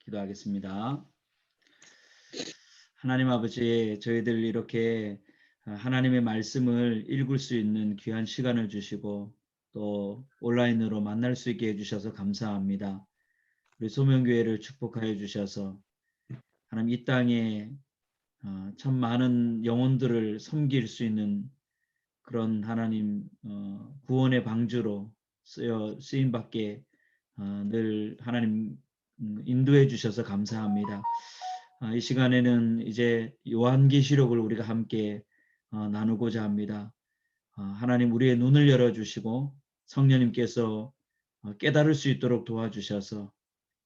기도하겠습니다. 하나님 아버지, 저희들 이렇게 하나님의 말씀을 읽을 수 있는 귀한 시간을 주시고 또 온라인으로 만날 수 있게 해주셔서 감사합니다. 우리 소명교회를 축복하여 주셔서 하나님 이 땅에 참 많은 영혼들을 섬길 수 있는 그런 하나님 구원의 방주로 쓰임받게 늘 하나님 인도해 주셔서 감사합니다. 이 시간에는 이제 요한계시록을 우리가 함께 나누고자 합니다. 하나님 우리의 눈을 열어주시고 성령님께서 깨달을 수 있도록 도와주셔서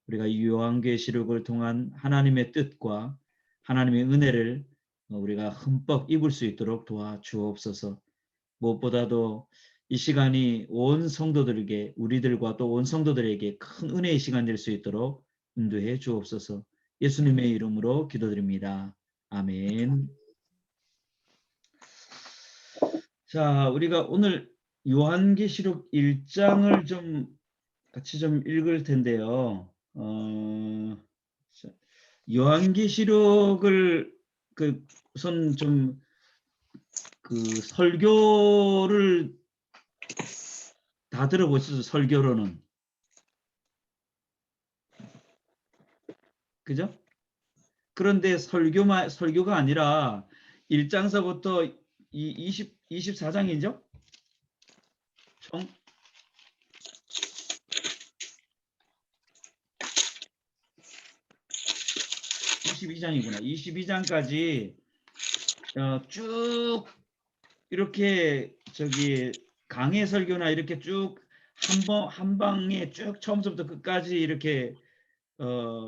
우리가 이 요한계시록을 통한 하나님의 뜻과 하나님의 은혜를 우리가 흠뻑 입을 수 있도록 도와주옵소서. 무엇보다도 이 시간이 온 성도들에게 우리들과 또 온 성도들에게 큰 은혜의 시간 될 수 있도록 인도해 주옵소서. 예수님의 이름으로 기도드립니다. 아멘. 자, 우리가 오늘 요한계시록 1장을 좀 같이 좀 읽을 텐데요. 요한계시록을 우선 좀 설교를 다 들어보시죠. 설교로는. 그죠? 그런데 설교가 아니라 1장서부터 24장이죠? 총 22장이구나. 22장까지 쭉 이렇게 강해 설교나 이렇게 쭉 한 방에 쭉 처음부터 끝까지 이렇게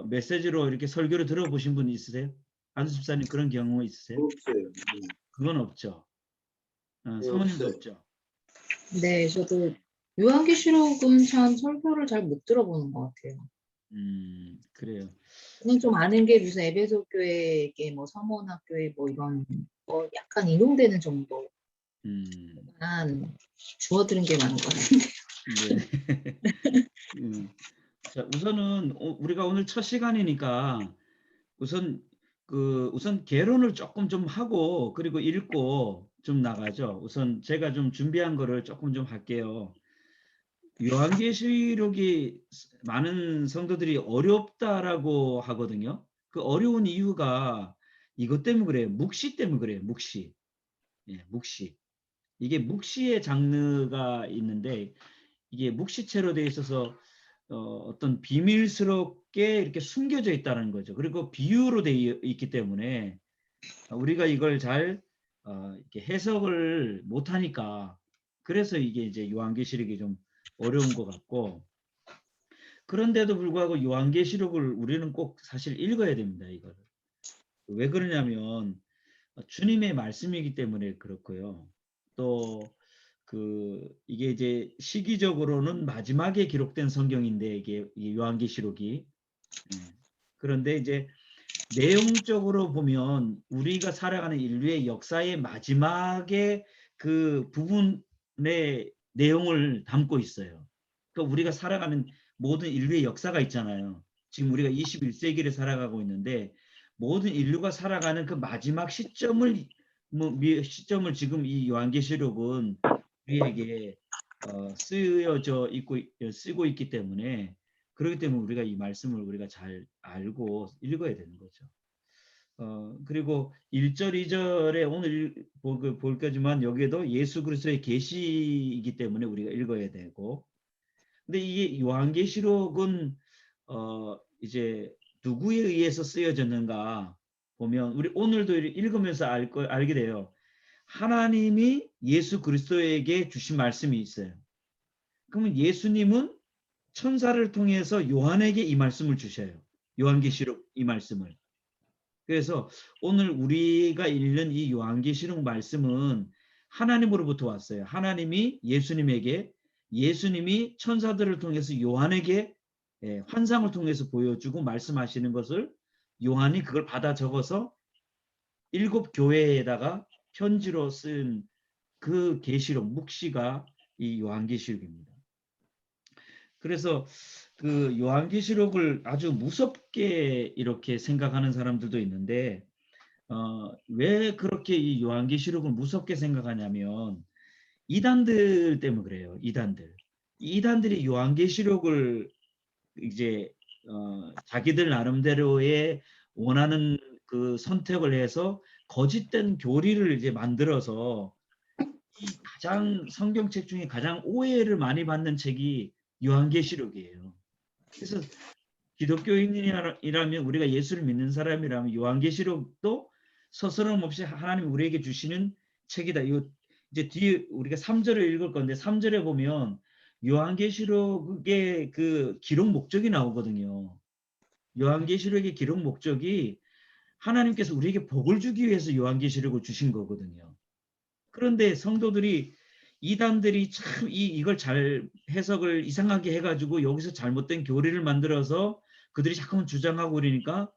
메시지로 이렇게 설교를 들어보신 분 있으세요? 안수 집사님 그런 경우 있으세요? 없어요. 그건 없죠. 사모님도 없죠. 네, 저도 요한계시록은 참 설교를 잘 못 들어보는 것 같아요. 그래요. 그냥 좀 아는 게 무슨 에베소 교회에게 뭐 서문학교에 뭐 이런 약간 인용되는 정도만 주워들은 게 많은 것 같은데요. 네. 자, 우선은 우리가 오늘 첫 시간이니까 우선 개론을 조금 좀 하고 그리고 읽고 좀 나가죠. 우선 제가 좀 준비한 거를 조금 좀 할게요. 요한계시록이 많은 성도들이 어렵다라고 하거든요. 그 어려운 이유가 이것 때문에 그래요. 묵시 때문에 그래요. 묵시. 예, 묵시. 이게 묵시의 장르가 있는데 이게 묵시체로 되어 있어서 어떤 비밀스럽게 이렇게 숨겨져 있다는 거죠. 그리고 비유로 되어 있기 때문에 우리가 이걸 잘 이렇게 해석을 못하니까 그래서 이게 이제 요한계시록이 좀 어려운 것 같고 그런데도 불구하고 요한계시록을 우리는 꼭 사실 읽어야 됩니다. 이거를. 왜 그러냐면 주님의 말씀이기 때문에 그렇고요. 또 이게 이제 시기적으로는 마지막에 기록된 성경인데 이게 요한계시록이 그런데 이제 내용적으로 보면 우리가 살아가는 인류의 역사의 마지막에 그 부분의 내용을 담고 있어요. 그러니까 우리가 살아가는 모든 인류의 역사가 있잖아요. 지금 우리가 21세기를 살아가고 있는데 모든 인류가 살아가는 그 마지막 시점을 시점을 지금 이 요한계시록은 우리에게 쓰고 있기 때문에 그렇기 때문에 우리가 이 말씀을 우리가 잘 알고 읽어야 되는 거죠. 그리고 1절, 2절에 오늘 볼 거지만 여기에도 예수 그리스도의 계시이기 때문에 우리가 읽어야 되고 근데 이게 요한계시록은 이제 누구에 의해서 쓰여졌는가 보면 우리 오늘도 읽으면서 알게 돼요. 하나님이 예수 그리스도에게 주신 말씀이 있어요. 그러면 예수님은 천사를 통해서 요한에게 이 말씀을 주셔요. 요한계시록 이 말씀을. 그래서 오늘 우리가 읽는 이 요한계시록 말씀은 하나님으로부터 왔어요. 하나님이 예수님이 천사들을 통해서 요한에게 환상을 통해서 보여주고 말씀하시는 것을 요한이 그걸 받아 적어서 7 교회에다가 편지로 쓴 그 계시록 묵시가 이 요한계시록입니다. 그래서 그 요한계시록을 아주 무섭게 이렇게 생각하는 사람들도 있는데 왜 그렇게 이 요한계시록을 무섭게 생각하냐면 이단들 때문에 그래요. 이단들. 이단들이 요한계시록을 이제 자기들 나름대로의 원하는 그 선택을 해서 거짓된 교리를 이제 만들어서 이 가장 성경책 중에 가장 오해를 많이 받는 책이 요한계시록이에요. 그래서 기독교인이라면 우리가 예수를 믿는 사람이라면 요한계시록도 서스럼 없이 하나님 우리에게 주시는 책이다. 이거 이제 뒤에 우리가 3절을 읽을 건데 3절에 보면 요한계시록의 그 기록 목적이 나오거든요. 요한계시록의 기록 목적이 하나님께서 우리에게 복을 주기 위해서 요한계시록을 주신 거거든요. 그런데 성도들이 이단들이 참 이걸 잘 해석을 이상하게 해가지고 여기서 잘못된 교리를 만들어서 그들이 자꾸만 주장하고 그러니까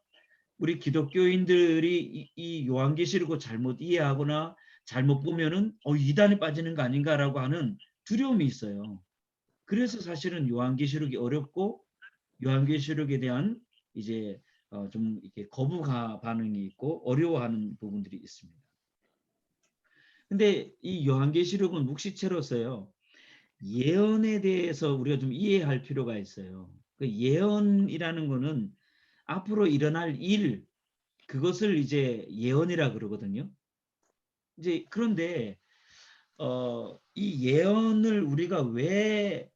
우리 기독교인들이 이 요한계시록을 잘못 이해하거나 잘못 보면은 이단에 빠지는 거 아닌가라고 하는 두려움이 있어요. 그래서 사실은 요한계시록이 어렵고 요한계시록에 대한 이제 좀 이렇게 거부가 반응이 있고 어려워하는 부분들이 있습니다. 근데 이 요한계시록은 묵시체로서요. 예언에 대해서 우리가 좀 이해할 필요가 있어요. 그 예언이라는 거는 앞으로 일어날 일, 그것을 이제 예언이라 그러거든요. 이제 그런데 이 예언을 우리가 왜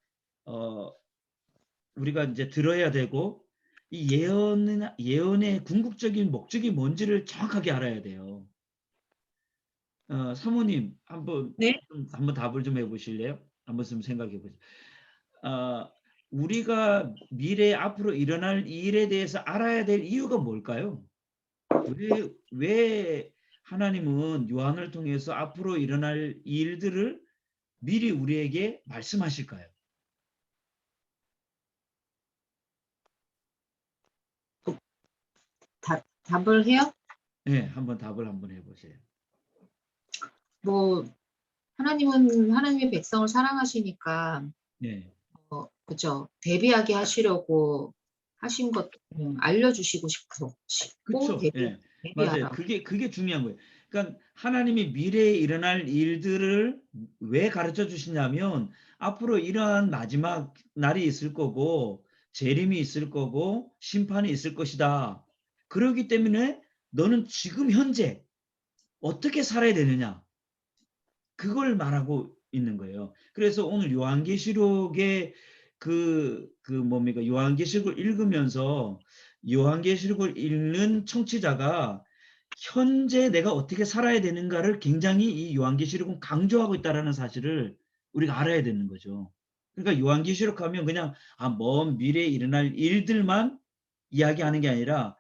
우리가 이제 들어야 되고 이 예언의 궁극적인 목적이 뭔지를 정확하게 알아야 돼요. 사모님 네? 한번 답을 좀 해보실래요? 한번 좀 생각해 보세요. 어, 우리가 미래 앞으로 일어날 일에 대해서 알아야 될 이유가 뭘까요? 왜 하나님은 요한을 통해서 앞으로 일어날 일들을 미리 우리에게 말씀하실까요? 답을 해요? 네, 한번 답을 한번 해보세요. 뭐 하나님은 하나님의 백성을 사랑하시니까 네, 그죠. 대비하게 하시려고 하신 것 알려주시고 싶고 그렇죠. 예, 맞아요. 대비하라고. 그게 중요한 거예요. 그러니까 하나님이 미래에 일어날 일들을 왜 가르쳐 주시냐면 앞으로 이러한 마지막 날이 있을 거고 재림이 있을 거고 심판이 있을 것이다. 그렇기 때문에 너는 지금 현재 어떻게 살아야 되느냐? 그걸 말하고 있는 거예요. 그래서 오늘 요한계시록의 그 뭡니까? 요한계시록을 읽으면서 요한계시록을 읽는 청취자가 현재 내가 어떻게 살아야 되는가를 굉장히 이 요한계시록은 강조하고 있다는 사실을 우리가 알아야 되는 거죠. 그러니까 요한계시록 하면 그냥 먼 미래에 일어날 일들만 이야기하는 게 아니라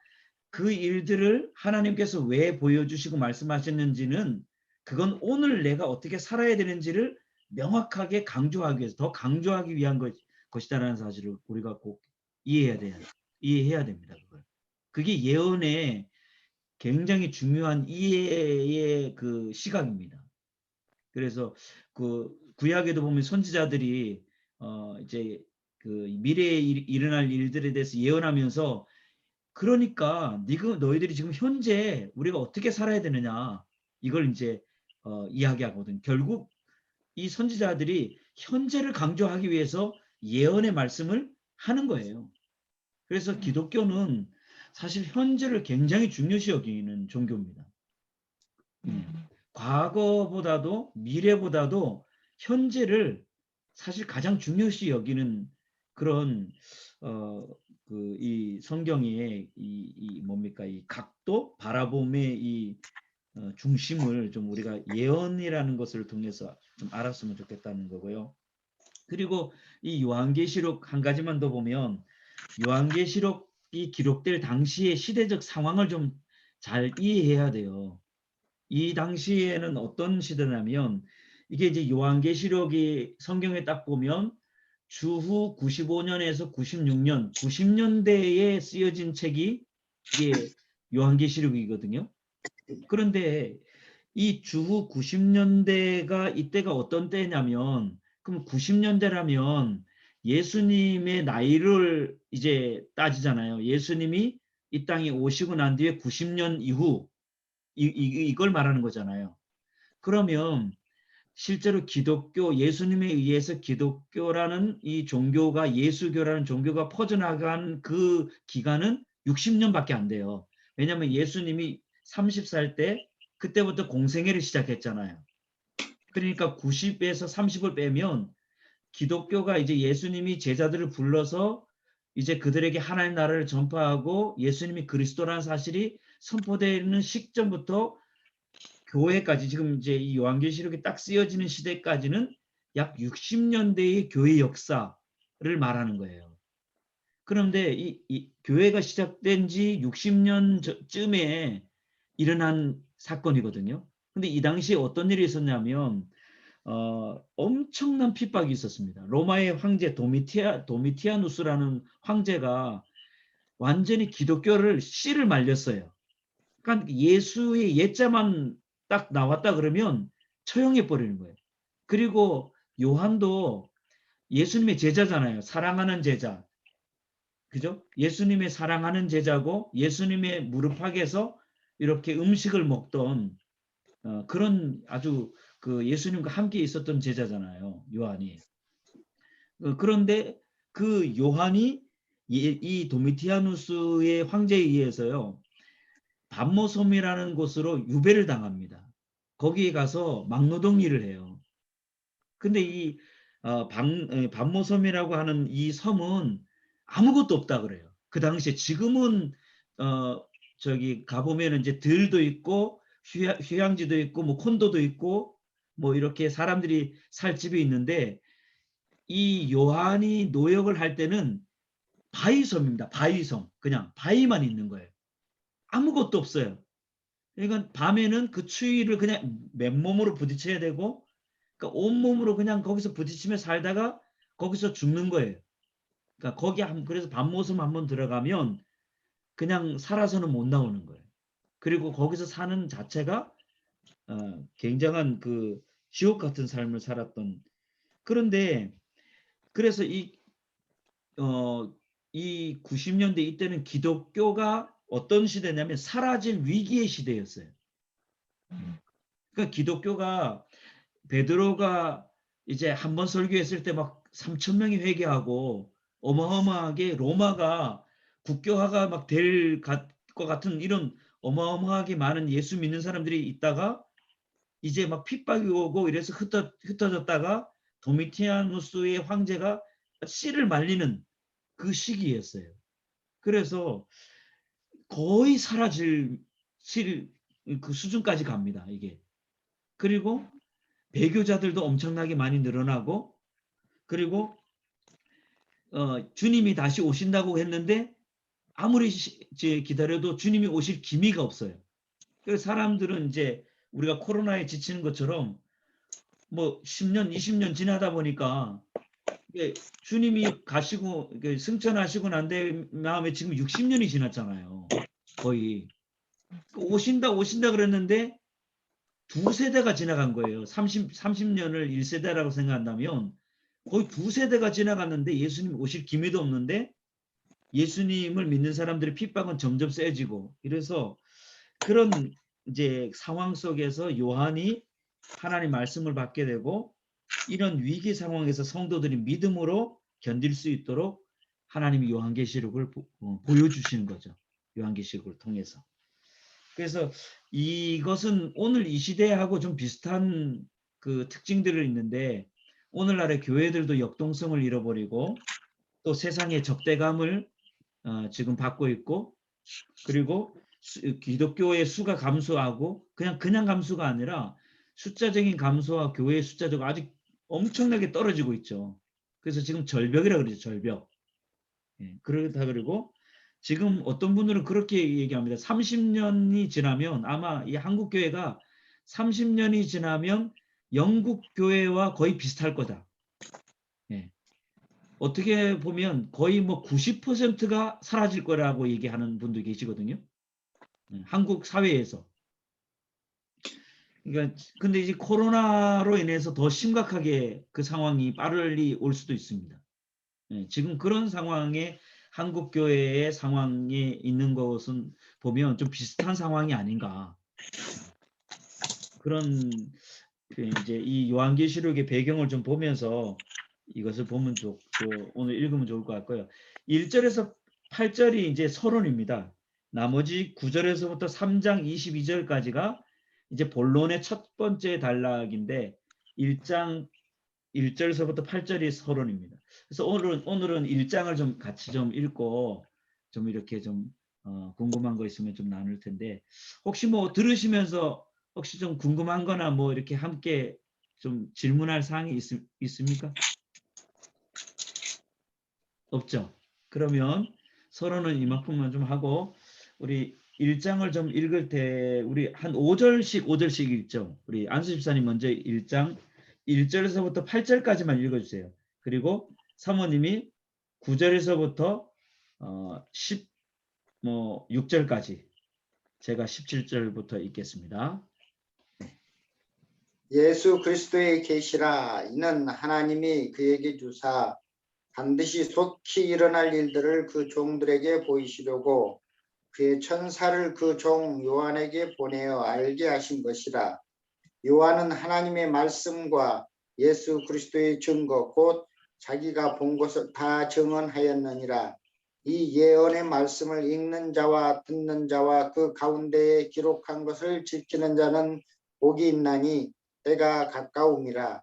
그 일들을 하나님께서 왜 보여주시고 말씀하셨는지는 그건 오늘 내가 어떻게 살아야 되는지를 명확하게 강조하기 위해서 더 강조하기 위한 것이다라는 사실을 우리가 꼭 이해해야 됩니다. 그걸. 그게 예언의 굉장히 중요한 이해의 그 시각입니다. 그래서 그 구약에도 보면 선지자들이 이제 그 미래에 일어날 일들에 대해서 예언하면서 그러니까 너희들이 지금 현재 우리가 어떻게 살아야 되느냐 이걸 이제 이야기하거든. 결국 이 선지자들이 현재를 강조하기 위해서 예언의 말씀을 하는 거예요. 그래서 기독교는 사실 현재를 굉장히 중요시 여기는 종교입니다. 과거보다도 미래보다도 현재를 사실 가장 중요시 여기는 그런 그 이 성경의 이 뭡니까 이 각도 바라봄의 이 중심을 좀 우리가 예언이라는 것을 통해서 좀 알았으면 좋겠다는 거고요. 그리고 이 요한계시록 한 가지만 더 보면 요한계시록이 기록될 당시의 시대적 상황을 좀 잘 이해해야 돼요. 이 당시에는 어떤 시대냐면 이게 이제 요한계시록이 성경에 딱 보면 주후 95년에서 96년, 90년대에 쓰여진 책이 이게 요한계시록이거든요. 그런데 이 주후 90년대가 이때가 어떤 때냐면 그럼 90년대라면 예수님의 나이를 이제 따지잖아요. 예수님이 이 땅에 오시고 난 뒤에 90년 이후 이걸 말하는 거잖아요. 그러면 실제로 기독교, 예수님에 의해서 기독교라는 이 종교가, 예수교라는 종교가 퍼져나간 그 기간은 60년밖에 안 돼요. 왜냐하면 예수님이 30살 때 그때부터 공생애를 시작했잖아요. 그러니까 90에서 30을 빼면 기독교가 이제 예수님이 제자들을 불러서 이제 그들에게 하나님 나라를 전파하고 예수님이 그리스도라는 사실이 선포되는 시점부터 교회까지, 지금 이제 이 요한계시록이 딱 쓰여지는 시대까지는 약 60년대의 교회 역사를 말하는 거예요. 그런데 이 교회가 시작된 지 60년쯤에 일어난 사건이거든요. 근데 이 당시에 어떤 일이 있었냐면 엄청난 핍박이 있었습니다. 로마의 황제 도미티아누스라는 황제가 완전히 기독교를 씨를 말렸어요. 그러니까 예수의 예자만 딱 나왔다 그러면 처형해 버리는 거예요. 그리고 요한도 예수님의 제자잖아요. 사랑하는 제자. 그죠? 예수님의 사랑하는 제자고 예수님의 무릎팍에서 이렇게 음식을 먹던 그런 아주 그 예수님과 함께 있었던 제자잖아요. 요한이. 그런데 그 요한이 이 도미티아누스의 황제에 의해서요. 반모섬이라는 곳으로 유배를 당합니다. 거기에 가서 막노동 일을 해요. 근데 이 반모섬이라고 하는 이 섬은 아무것도 없다 그래요. 그 당시에. 지금은 저기 가보면 이제 들도 있고 휴양지도 있고 뭐 콘도도 있고 뭐 이렇게 사람들이 살 집이 있는데 이 요한이 노역을 할 때는 바위섬입니다. 바위섬. 그냥 바위만 있는 거예요. 아무것도 없어요. 그러니까 밤에는 그 추위를 그냥 맨몸으로 부딪혀야 되고, 그러니까 온몸으로 그냥 거기서 부딪히며 살다가 거기서 죽는 거예요. 그러니까 그래서 밤모섬 한번 들어가면 그냥 살아서는 못 나오는 거예요. 그리고 거기서 사는 자체가 굉장한 그 지옥 같은 삶을 살았던. 그런데 그래서 이 90년대 이때는 기독교가 어떤 시대냐면 사라질 위기의 시대였어요. 그러니까 기독교가 베드로가 이제 한 번 설교했을 때 막 3천 명이 회개하고 어마어마하게 로마가 국교화가 막 될 것 같은 이런 어마어마하게 많은 예수 믿는 사람들이 있다가 이제 막 핍박이 오고 이래서 흩어졌다가 도미티아누스의 황제가 씨를 말리는 그 시기였어요. 그래서 거의 사라질 그 수준까지 갑니다. 이게. 그리고 배교자들도 엄청나게 많이 늘어나고, 그리고 주님이 다시 오신다고 했는데 아무리 기다려도 주님이 오실 기미가 없어요. 그래서 사람들은 이제 우리가 코로나에 지치는 것처럼 뭐 10년, 20년 지나다 보니까 주님이 가시고 승천하시고 난 다음에 지금 60년이 지났잖아요. 거의. 오신다 그랬는데 두 세대가 지나간 거예요. 30년을 1세대라고 생각한다면 거의 두 세대가 지나갔는데 예수님 오실 기미도 없는데 예수님을 믿는 사람들의 핍박은 점점 세지고, 이래서 그런 이제 상황 속에서 요한이 하나님 말씀을 받게 되고, 이런 위기 상황에서 성도들이 믿음으로 견딜 수 있도록 하나님이 요한계시록을 보여주시는 거죠. 요한계시록을 통해서. 그래서 이것은 오늘 이 시대하고 좀 비슷한 그 특징들이 있는데, 오늘날의 교회들도 역동성을 잃어버리고 또 세상의 적대감을 지금 받고 있고, 그리고 기독교의 수가 감소하고 그냥 감소가 아니라 숫자적인 감소와 교회의 숫자가 아직 엄청나게 떨어지고 있죠. 그래서 지금 절벽이라 그러죠. 절벽. 예, 그렇다. 그리고 지금 어떤 분들은 그렇게 얘기합니다. 30년이 지나면 아마 이 한국 교회가 30년이 지나면 영국 교회와 거의 비슷할 거다. 예. 어떻게 보면 거의 뭐 90%가 사라질 거라고 얘기하는 분도 계시거든요. 예, 한국 사회에서. 그러니까 근데 이제 코로나로 인해서 더 심각하게 그 상황이 빨리 올 수도 있습니다. 예, 지금 그런 상황에 한국 교회의 상황에 있는 것은 보면 좀 비슷한 상황이 아닌가. 그런 이제 이 요한계시록의 배경을 좀 보면서 이것을 보면 오늘 읽으면 좋을 것 같고요. 1절에서 8절이 이제 서론입니다. 나머지 9절에서부터 3장 22절까지가 이제 본론의 첫 번째 단락인데 1장 1절에서부터 8절이 서론입니다. 그래서 오늘은 1장을 좀 같이 좀 읽고 좀 이렇게 좀 궁금한 거 있으면 좀 나눌 텐데 혹시 뭐 들으시면서 혹시 좀 궁금한 거나 뭐 이렇게 함께 좀 질문할 사항이 있습니까? 없죠? 그러면 서론은 이만큼만 좀 하고 우리 1장을 좀 읽을 때 우리 한 5절씩 읽죠. 우리 안수 집사님 먼저 1장 1절에서부터 8절까지만 읽어주세요. 그리고 사모님이 9절에서부터 6절까지 제가 17절부터 읽겠습니다. 예수 그리스도의 계시라. 이는 하나님이 그에게 주사 반드시 속히 일어날 일들을 그 종들에게 보이시려고 그의 천사를 그 종 요한에게 보내어 알게 하신 것이라. 요한은 하나님의 말씀과 예수 그리스도의 증거 곧 자기가 본 것을 다 증언하였느니라. 이 예언의 말씀을 읽는 자와 듣는 자와 그 가운데에 기록한 것을 지키는 자는 복이 있나니 때가 가까움이라.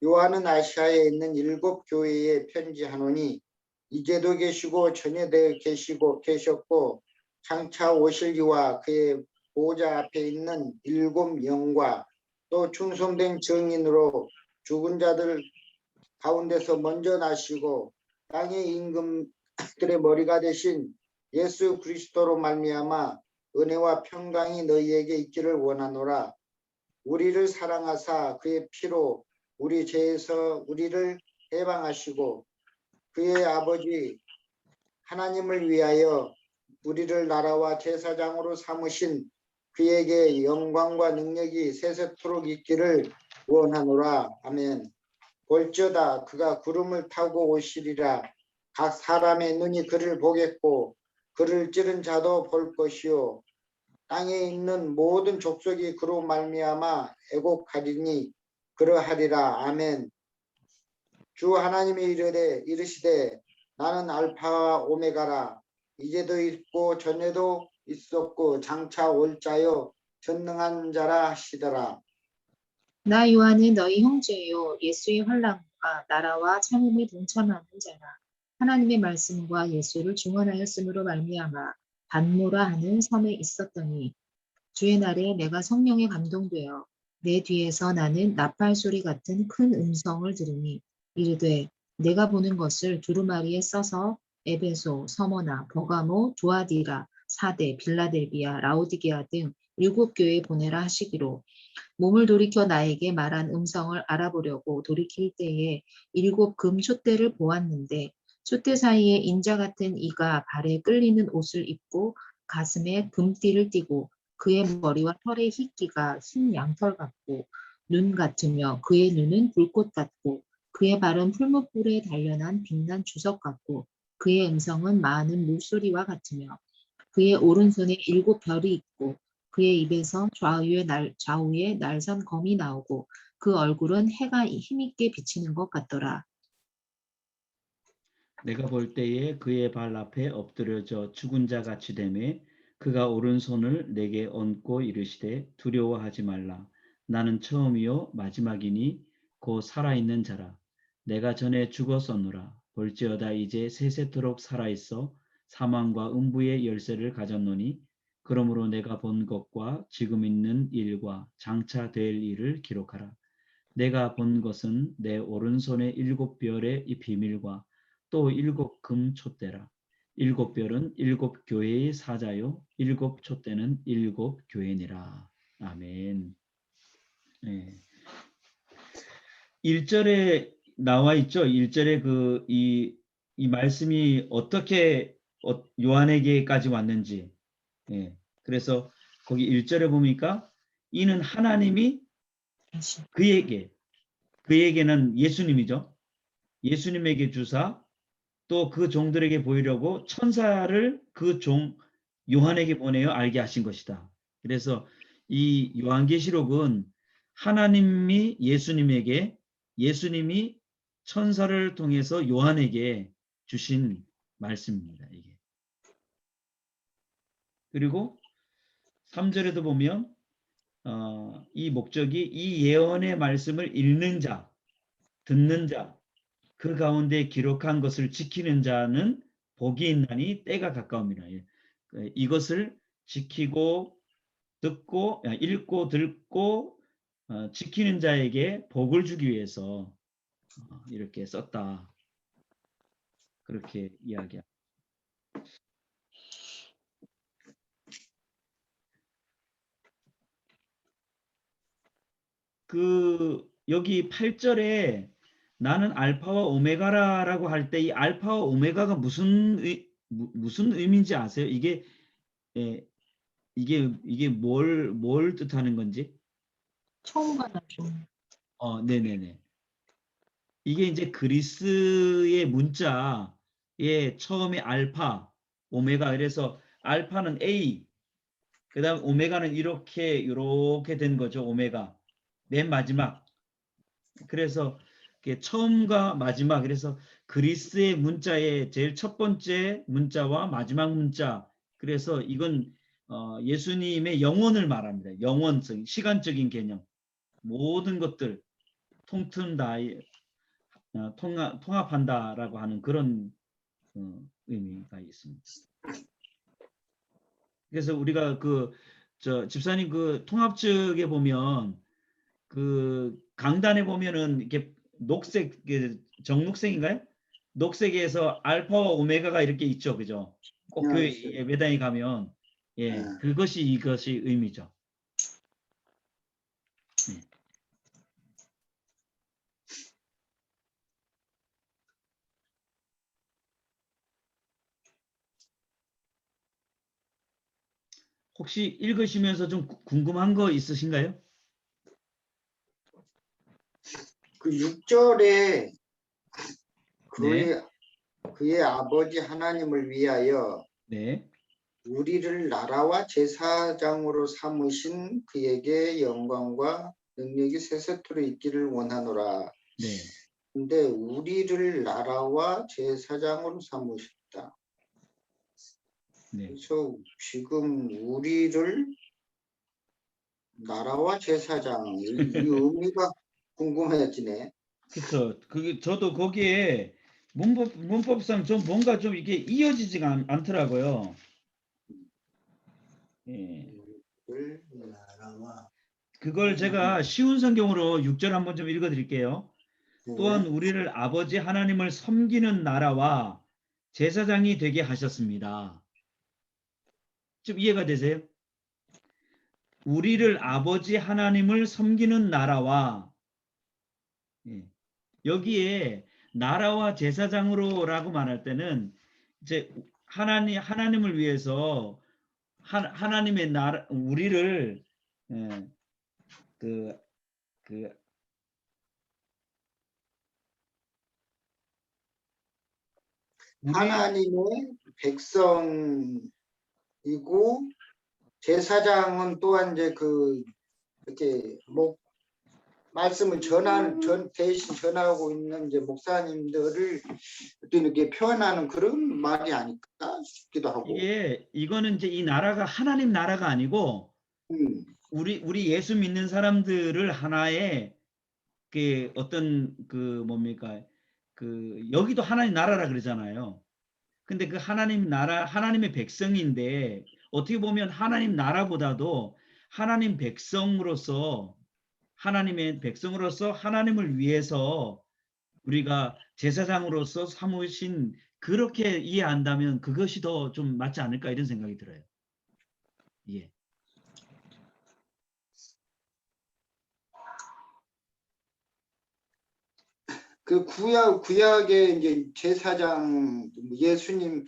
요한은 아시아에 있는 7 교회에 편지하노니 이제도 계시고 전에도 계셨고 장차 오실 이와 그의 보좌 앞에 있는 7 영과 또 충성된 증인으로 죽은 자들 가운데서 먼저 나시고 땅의 임금들의 머리가 되신 예수 그리스도로 말미암아 은혜와 평강이 너희에게 있기를 원하노라. 우리를 사랑하사 그의 피로 우리 죄에서 우리를 해방하시고 그의 아버지 하나님을 위하여 우리를 나라와 제사장으로 삼으신 그에게 영광과 능력이 세세토록 있기를 원하노라. 아멘. 볼지어다 그가 구름을 타고 오시리라. 각 사람의 눈이 그를 보겠고 그를 찌른 자도 볼 것이요 땅에 있는 모든 족속이 그로 말미암아 애곡하리니 그러하리라. 아멘. 주 하나님이 이르시되 나는 알파와 오메가라. 이제도 있고 전에도 있었고 장차 올 자요 전능한 자라 하시더라. 나 요한은 너희 형제요 예수의 환난과 나라와 참음에 동참하는 자라. 하나님의 말씀과 예수를 증언하였으므로 말미암아 반모라 하는 섬에 있었더니 주의 날에 내가 성령에 감동되어 내 뒤에서 나는 나팔 소리 같은 큰 음성을 들으니 이르되 내가 보는 것을 두루마리에 써서 에베소, 서머나, 버가모, 두아디라, 사대, 빌라델비아, 라오디게아 등 7 교회에 보내라 하시기로 몸을 돌이켜 나에게 말한 음성을 알아보려고 돌이킬 때에 7 금 촛대를 보았는데 촛대 사이에 인자 같은 이가 발에 끌리는 옷을 입고 가슴에 금띠를 띠고 그의 머리와 털의 희기가 흰 양털 같고 눈 같으며 그의 눈은 불꽃 같고 그의 발은 풀무불에 단련한 빛난 주석 같고 그의 음성은 많은 물소리와 같으며 그의 오른손에 7 별이 있고 그의 입에서 좌우에 날선 검이 나오고 그 얼굴은 해가 힘있게 비치는 것 같더라. 내가 볼 때에 그의 발 앞에 엎드려져 죽은 자 같이 되매 그가 오른손을 내게 얹고 이르시되 두려워하지 말라. 나는 처음이요 마지막이니 곧 살아있는 자라. 내가 전에 죽었었노라. 볼지어다 이제 세세토록 살아있어 사망과 음부의 열쇠를 가졌노니 그러므로 내가 본 것과 지금 있는 일과 장차 될 일을 기록하라. 내가 본 것은 내 오른손의 7 별의 이 비밀과 또 7 금 촛대라. 7 별은 7 교회의 사자요 7 촛대는 7 교회니라. 아멘. 네. 1절에 나와 있죠. 1절에 이 말씀이 어떻게 요한에게까지 왔는지. 예. 그래서 거기 1절에 보니까 이는 하나님이 그에게는 예수님이죠. 예수님에게 주사 또 그 종들에게 보이려고 천사를 그 종 요한에게 보내어 알게 하신 것이다. 그래서 이 요한계시록은 하나님이 예수님이 천사를 통해서 요한에게 주신 말씀입니다. 이게. 그리고 3절에도 보면 이 목적이 이 예언의 말씀을 읽는 자, 듣는 자, 그 가운데 기록한 것을 지키는 자는 복이 있나니 때가 가까웁니다. 이것을 지키고 듣고 읽고 듣고 지키는 자에게 복을 주기 위해서 이렇게 썼다. 그렇게 이야기합니다. 여기 8절에 나는 알파와 오메가라고 할 때 이 알파와 오메가가 무슨 의미인지 아세요? 이게 뭘 뜻하는 건지? 처음과 나중. 네네네. 이게 이제 그리스의 문자의 처음에 알파, 오메가. 그래서 알파는 A, 그다음 오메가는 이렇게 된 거죠. 오메가. 맨 마지막. 그래서 처음과 마지막. 그래서 그리스의 문자의 제일 첫 번째 문자와 마지막 문자. 그래서 이건 예수님의 영원을 말합니다. 영원성, 시간적인 개념. 모든 것들 통튼다, 통합한다라고 하는 그런 의미가 있습니다. 그래서 우리가 집사님 그 통합측에 보면 그 강단에 보면은 이렇게 녹색, 정록색인가요? 녹색에서 알파와 오메가가 이렇게 있죠, 그죠? 꼭 교회 예배당에 가면 이것이 의미죠. 네. 혹시 읽으시면서 좀 궁금한 거 있으신가요? 그 6절에 네. 그의 아버지 하나님을 위하여 네. 우리를 나라와 제사장으로 삼으신 그에게 영광과 능력이 세세토록 있기를 원하노라. 네. 근데 우리를 나라와 제사장으로 삼으셨다. 네. 그래서 지금 우리를 나라와 제사장, 이 의미가 궁금해지네. 그렇죠. 그게 저도 거기에 문법상 좀 뭔가 좀 이게 이어지지가 않더라고요. 예. 나라와 그걸 제가 쉬운 성경으로 6절 한번 좀 읽어드릴게요. 또한 우리를 아버지 하나님을 섬기는 나라와 제사장이 되게 하셨습니다. 좀 이해가 되세요? 우리를 아버지 하나님을 섬기는 나라와 여기에 나라와 제사장으로라고 말할 때는 이제 하나님을 위해서 하나님의 나라 우리를 하나님의 백성이고 제사장은 또한 이제 이렇게 말씀을 대신 전하고 있는 이제 목사님들을 이렇게 표현하는 그런 말이 아닐까 싶기도 하고. 이거는 이제 이 나라가 하나님 나라가 아니고 우리 예수 믿는 사람들을 하나의 어떤 뭡니까 여기도 하나님 나라라 그러잖아요. 근데 그 하나님 나라 하나님의 백성인데 어떻게 보면 하나님 나라보다도 하나님 백성으로서 하나님을 위해서 우리가 제사장으로서 삼으신 그렇게 이해한다면 그것이 더 좀 맞지 않을까 이런 생각이 들어요. 예. 그 구약의 이제 제사장 예수님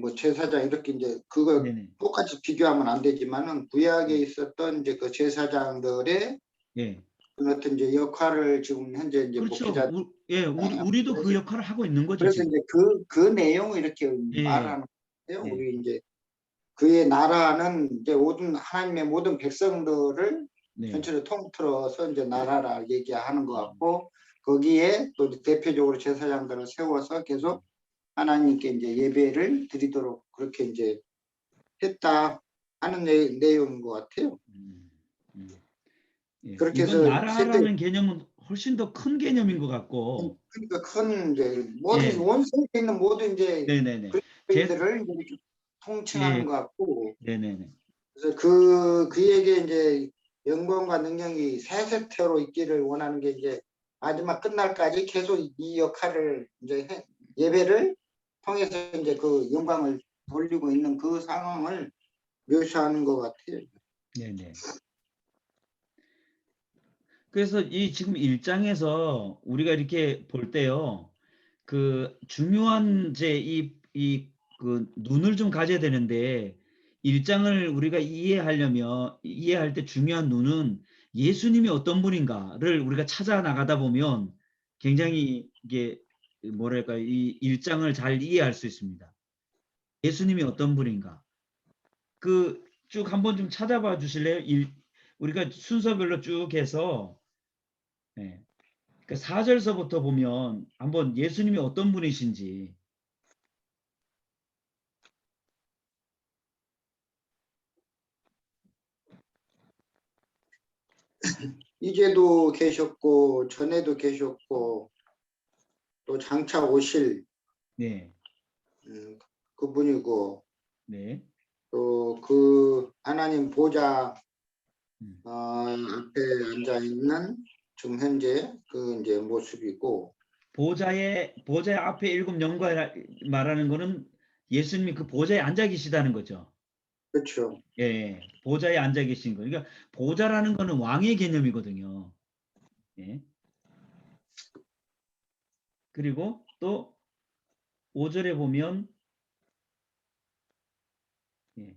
뭐 제사장 이렇게 이제 그거 네네. 똑같이 비교하면 안 되지만은 구약에 있었던 이제 그 제사장들의 어떤 이제 역할을 지금 현재 이제 그렇죠. 목회자 우리도 그 역할을 하고 있는 거죠. 그래서 지금. 이제 그 내용을 이렇게 예. 말하는 거예요. 예. 우리 이제 그의 나라는 이제 모든 하나님의 모든 백성들을 네. 전체를 통틀어서 이제 나라라 얘기하는 것 같고 거기에 또 대표적으로 제사장들을 세워서 계속 하나님께 이제 예배를 드리도록 그렇게 이제 했다 하는 내용인 것 같아요. 예. 그렇게 이건 해서 나라라는 개념은 훨씬 더 큰 개념인 것 같고. 그러니까 큰 이제 모든 예. 온 세계에 있는 모든 이제 네네네. 그리스도인들을 이제 통칭하는 예. 것 같고 네네네. 그래서 그에게 이제 영광과 능력이 세세토록 있기를 원하는 게 이제 마지막 끝날까지 계속 이 역할을 이제 예배를 통해서 이제 그 영광을 돌리고 있는 그 상황을 묘사하는 것 같아요. 네네. 그래서 이 지금 1장에서 우리가 이렇게 볼 때요. 그 중요한 그 눈을 좀 가져야 되는데 1장을 우리가 이해할 때 중요한 눈은 예수님이 어떤 분인가를 우리가 찾아 나가다 보면 굉장히 이게 뭐랄까 이 1장을 잘 이해할 수 있습니다. 예수님이 어떤 분인가. 그 쭉 한번 좀 찾아봐 주실래요? 우리가 순서별로 쭉 해서 네. 그 4절서부터 보면 한번 예수님이 어떤 분이신지 이제도 계셨고 전에도 계셨고 또 장차 오실 네. 그분이고 네. 또 그 하나님 보좌 음. 앞에 앉아 있는 지금 현재 그 이제 모습이고 보좌의 앞에 7 영광 말하는 거는 예수님이 그 보좌에 앉아 계시다는 거죠. 그렇죠. 예. 보좌에 앉아 계신 거. 그러니까 보좌라는 거는 왕의 개념이거든요. 예. 그리고 또 5절에 보면 예.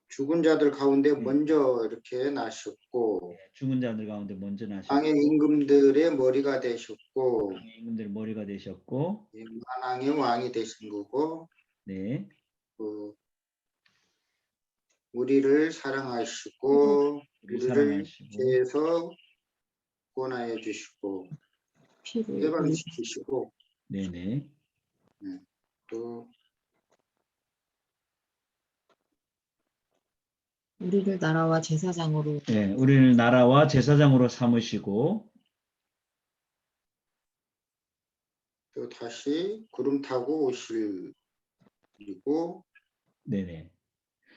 죽은 자들 가운데 네. 먼저 이렇게 나셨고 죽은 자들 가운데 먼저 나셨고 땅의 임금들의 머리가 되셨고 임금들의 머리가 되셨고 만왕의 왕이 되신 거고 네. 우리를 사랑하시고 우리를 우리를 사랑하시고 죄에서 구원하여 주시고 피를 해방시키시고 네네. 또 우리를 나라와 제사장으로 네, 우리를 나라와 제사장으로 삼으시고 또 다시 구름 타고 오실 그리고 네네.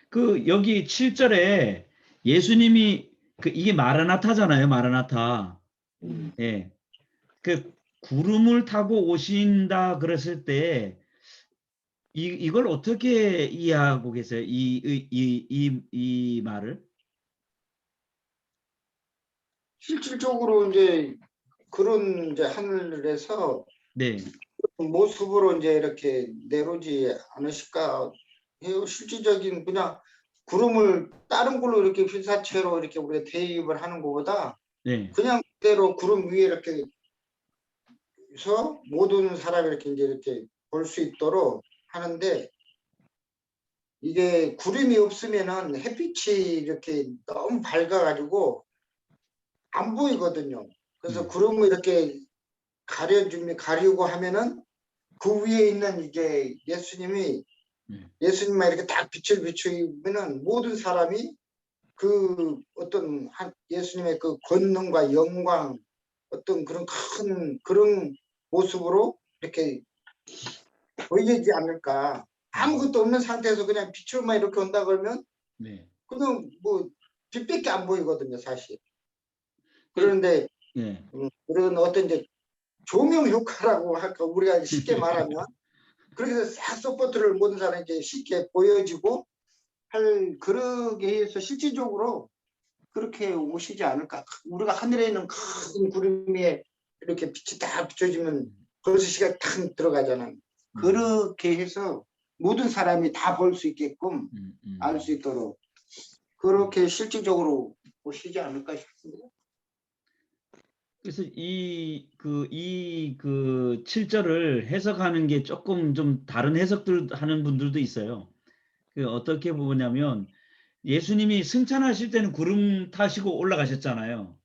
그 여기 7절에 예수님이 이게 마라나타잖아요. 마라나타. 예. 그 구름을 타고 오신다 그랬을 때 이걸 어떻게 이해하고 계세요? 이 말을? 실질적으로 이제 그런 이제 하늘에서 네. 모습으로 이제 이렇게 내려오지 않으실까 해요. 실질적인 그냥 구름을 다른 걸로 이렇게 휘사체로 이렇게 우리가 대입을 하는 것보다 네. 그냥 그대로 구름 위에 이렇게 서 모든 사람이 이렇게 볼 수 있도록 하는데 이게 구름이 없으면은 햇빛이 이렇게 너무 밝아가지고 안 보이거든요. 그래서 구름을 이렇게 가리고 하면은 그 위에 있는 이제 예수님만 이렇게 딱 빛을 비추면은 모든 사람이 그 어떤 예수님의 그 권능과 영광 어떤 그런 큰 그런 모습으로 이렇게 보이지 않을까. 아무것도 없는 상태에서 그냥 빛으로만 이렇게 온다 그러면 네. 그냥 뭐 빛밖에 안 보이거든요, 사실. 그런데 네. 그런 어떤 이제 조명 효과라고 할까 우리가 쉽게 말하면 그렇게 해서 싹 서포트를 모든 사람에게 쉽게 보여지고 그러게 해서 실질적으로 그렇게 오시지 않을까. 우리가 하늘에 있는 큰 구름 위에 이렇게 빛이 딱 비춰지면 벌써 시간이 탁 들어가잖아요. 그렇게 해서 모든 사람이 다 볼 수 있게끔 알 수 있도록 그렇게 실질적으로 오시지 않을까 싶습니다. 그래서 그 7절을 해석하는 게 조금 좀 다른 해석들 하는 분들도 있어요. 그 어떻게 보냐면 예수님이 승천하실 때는 구름 타시고 올라가셨잖아요.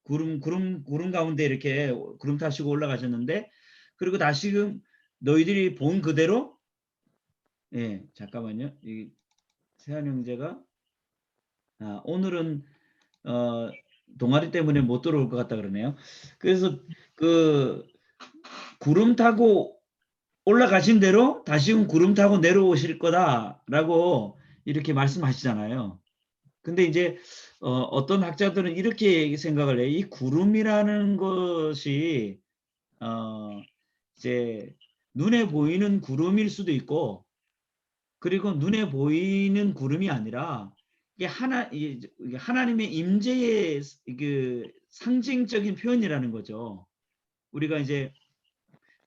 구름 가운데 이렇게 구름 타시고 올라가셨는데, 그리고 다시금 너희들이 본 그대로, 예, 잠깐만요. 이 세한 형제가 오늘은 동아리 때문에 못 들어올 것 같다 그러네요. 그래서 그 구름 타고 올라가신 대로 다시금 구름 타고 내려오실 거다라고 이렇게 말씀하시잖아요. 근데 이제 어떤 학자들은 이렇게 생각을 해요. 이 구름이라는 것이 이제 눈에 보이는 구름일 수도 있고, 그리고 눈에 보이는 구름이 아니라 이게 하나님의 임재의 그 상징적인 표현이라는 거죠. 우리가 이제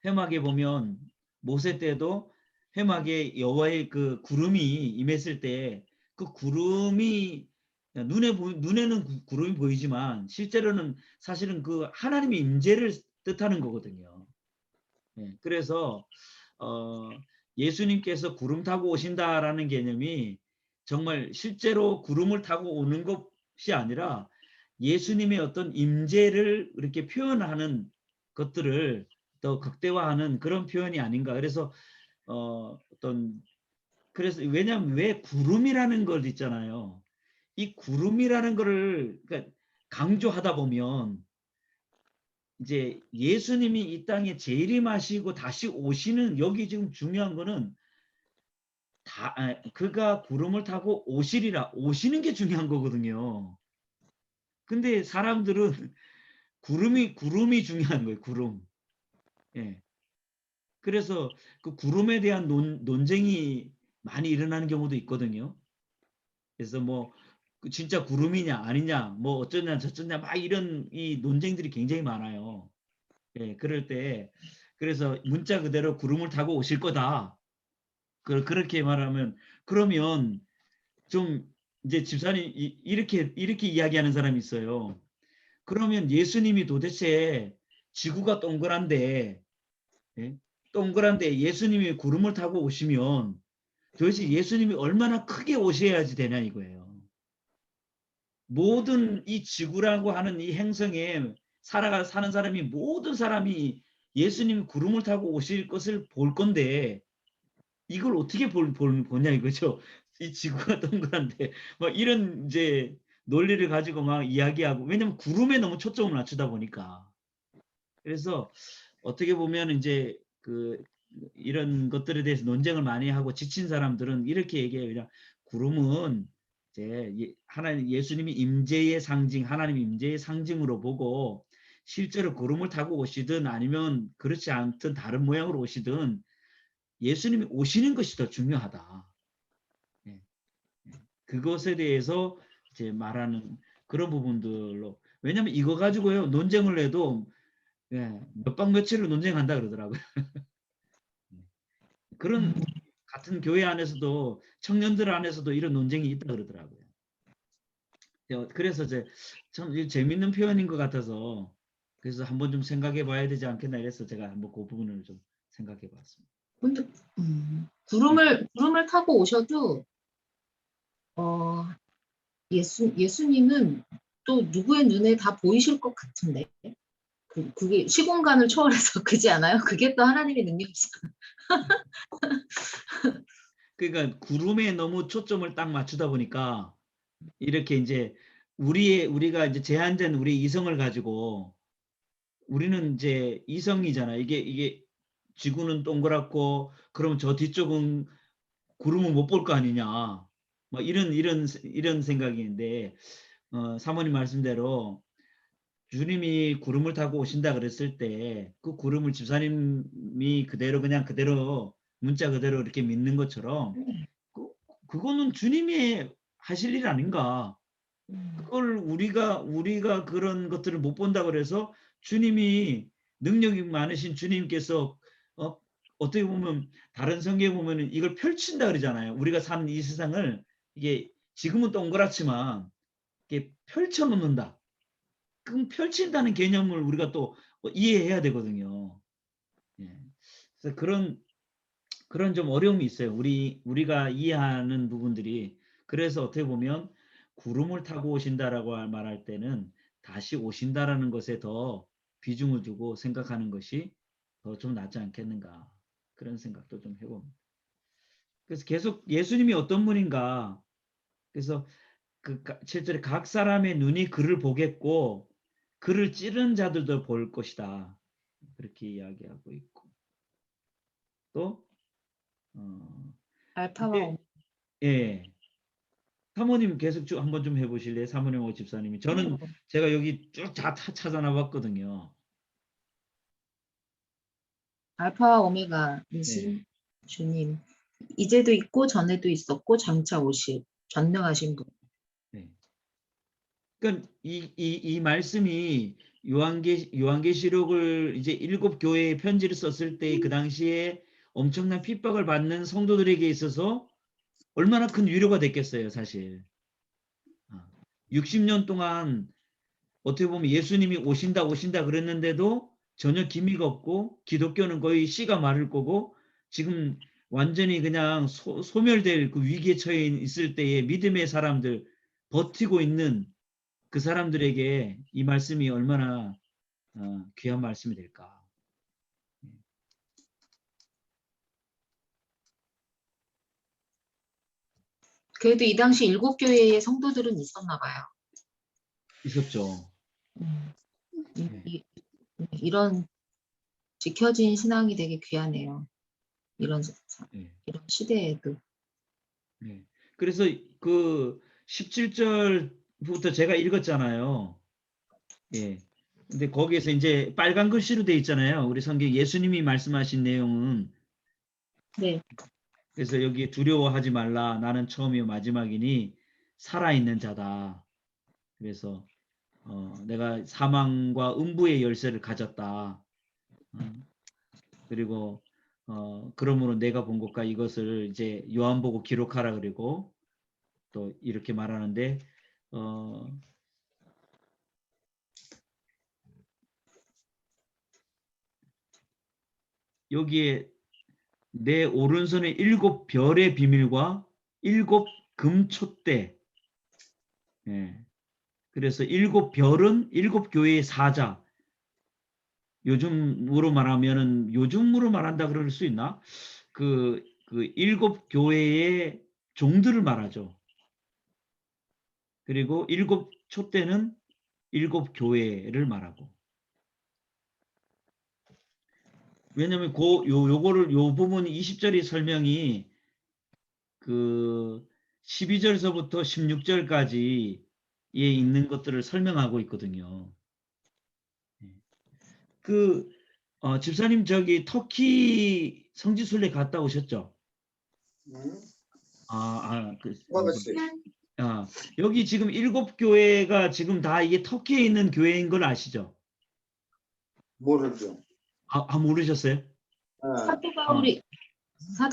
회막에 보면 모세 때도 회막에 여호와의 그 구름이 임했을 때 그 구름이 눈에는 구름이 보이지만 실제로는 사실은 그 하나님의 임재를 뜻하는 거거든요. 예, 그래서 예수님께서 구름 타고 오신다라는 개념이 정말 실제로 구름을 타고 오는 것이 아니라 예수님의 어떤 임재를 이렇게 표현하는 것들을 더 극대화하는 그런 표현이 아닌가. 그래서 그래서 왜냐하면 왜 구름이라는 걸 있잖아요. 이 구름이라는 거를 그러니까 강조하다 보면 이제 예수님이 이 땅에 재림하시고 다시 오시는, 여기 지금 중요한 거는 그가 구름을 타고 오시는 게 중요한 거거든요. 근데 사람들은 구름이 중요한 거예요. 구름. 예. 그래서 그 구름에 대한 논쟁이 많이 일어나는 경우도 있거든요. 그래서 뭐 진짜 구름이냐 아니냐, 뭐 어쩌냐 저쩌냐, 막 이런 이 논쟁들이 굉장히 많아요. 예, 그럴 때 그래서 문자 그대로 구름을 타고 오실 거다. 그렇게 말하면, 그러면 좀 이제 집사님 이렇게 이야기하는 사람이 있어요. 그러면 예수님이 도대체 지구가 동그란데, 예? 동그란데 예수님이 구름을 타고 오시면 도대체 예수님이 얼마나 크게 오셔야지 되냐 이거예요. 모든 이 지구라고 하는 이 행성에 사는 사람이, 모든 사람이 예수님이 구름을 타고 오실 것을 볼 건데 이걸 어떻게 보냐 이거죠. 이 지구가 동그란데 막 이런 이제 논리를 가지고 막 이야기하고, 왜냐면 구름에 너무 초점을 맞추다 보니까. 그래서 어떻게 보면 이제 이런 것들에 대해서 논쟁을 많이 하고 지친 사람들은 이렇게 얘기해요. 그냥 구름은 이제 예수님이 임재의 상징, 하나님 임재의 상징으로 보고, 실제로 구름을 타고 오시든 아니면 그렇지 않든 다른 모양으로 오시든 예수님이 오시는 것이 더 중요하다. 예. 그것에 대해서 이제 말하는 그런 부분들로. 왜냐하면 이거 가지고요 논쟁을 해도 몇 박 며칠을 논쟁한다 그러더라고요. 그런 같은 교회 안에서도, 청년들 안에서도 이런 논쟁이 있다 그러더라고요. 그래서 참 재밌는 표현인 것 같아서, 그래서 한번 좀 생각해 봐야 되지 않겠나 이래서 제가 한번 그 부분을 좀 생각해 봤습니다. 근데 구름을 타고 오셔도 예수님은 또 누구의 눈에 다 보이실 것 같은데, 그게 시공간을 초월해서 그지 않아요? 그게 또 하나님의 능력이잖아요. 그러니까 구름에 너무 초점을 딱 맞추다 보니까 이렇게 이제 우리가 이제 제한된 우리 이성을 가지고, 우리는 이제 이성이잖아요. 이게 지구는 동그랗고 그러면 저 뒤쪽은 구름은 못 볼 거 아니냐. 뭐 이런 생각인데, 사모님 말씀대로 주님이 구름을 타고 오신다 그랬을 때 그 구름을 집사님이 그대로 문자 그대로 이렇게 믿는 것처럼 그거는 주님이 하실 일 아닌가. 그걸 우리가 그런 것들을 못 본다 그래서 주님이, 능력이 많으신 주님께서 어떻게 보면 다른 성경에 보면은 이걸 펼친다 그러잖아요. 우리가 사는 이 세상을, 이게 지금은 동그랗지만 이렇게 펼쳐 놓는다. 그 펼친다는 개념을 우리가 또 이해해야 되거든요. 예. 그래서 그런 좀 어려움이 있어요. 우리가 이해하는 부분들이. 그래서 어떻게 보면 구름을 타고 오신다라고 말할 때는 다시 오신다라는 것에 더 비중을 두고 생각하는 것이 더 좀 낫지 않겠는가, 그런 생각도 좀 해봅니다. 그래서 계속 예수님이 어떤 분인가, 그래서 그 7절에 각 사람의 눈이 그를 보겠고 그를 찌른 자들도 볼 것이다, 그렇게 이야기하고 있고, 또 알파와 이제 예, 사모님 계속 쭉 한번 좀 해보실래요? 사모님하고 집사님이. 저는 제가 여기 쭉 다 찾아놔봤거든요. 알파와 네, 오메가이신 주님, 이제도 있고 전에도 있었고 장차 오실 전능하신 분. 네. 그러니까 이 말씀이 요한계시록을 이제 7교회에 편지를 썼을 때 그 당시에 엄청난 핍박을 받는 성도들에게 있어서 얼마나 큰 위로가 됐겠어요, 사실. 60년 동안 어떻게 보면 예수님이 오신다 그랬는데도 전혀 기미가 없고, 기독교는 거의 씨가 마를 거고, 지금 완전히 그냥 소멸될 그 위기에 처해 있을 때에 믿음의 사람들, 버티고 있는 그 사람들에게 이 말씀이 얼마나 귀한 말씀이 될까. 그래도 이 당시 7교회의 성도들은 있었나 봐요. 있었죠. 네. 이런 지켜진 신앙이 되게 귀하네요. 이런 네. 시대에도. 네. 그래서 그 17절부터 제가 읽었잖아요. 예. 근데 거기에서 이제 빨간 글씨로 돼 있잖아요. 우리 성경 예수님이 말씀하신 내용은. 네. 그래서 여기 두려워하지 말라. 나는 처음이요 마지막이니 살아있는 자다. 그래서 내가 사망과 음부의 열쇠를 가졌다. 그리고 그러므로 내가 본 것과 이것을 이제 요한복음 기록하라, 그리고 또 이렇게 말하는데 여기에 내 오른손에 7 별의 비밀과 7 금촛대. 예. 그래서 7 별은 7 교회의 사자. 요즘으로 말한다 그럴 수 있나? 그 7 교회의 종들을 말하죠. 그리고 7 촛대는 7 교회를 말하고. 왜냐면 요 부분 20절의 설명이 그 12절서부터 16절까지에 있는 것들을 설명하고 있거든요. 집사님 저기 터키 성지순례 갔다 오셨죠? 먹었어요. 여기 지금 7 교회가 지금 다 이게 터키에 있는 교회인 걸 아시죠? 모르죠. 모르셨어요? 사도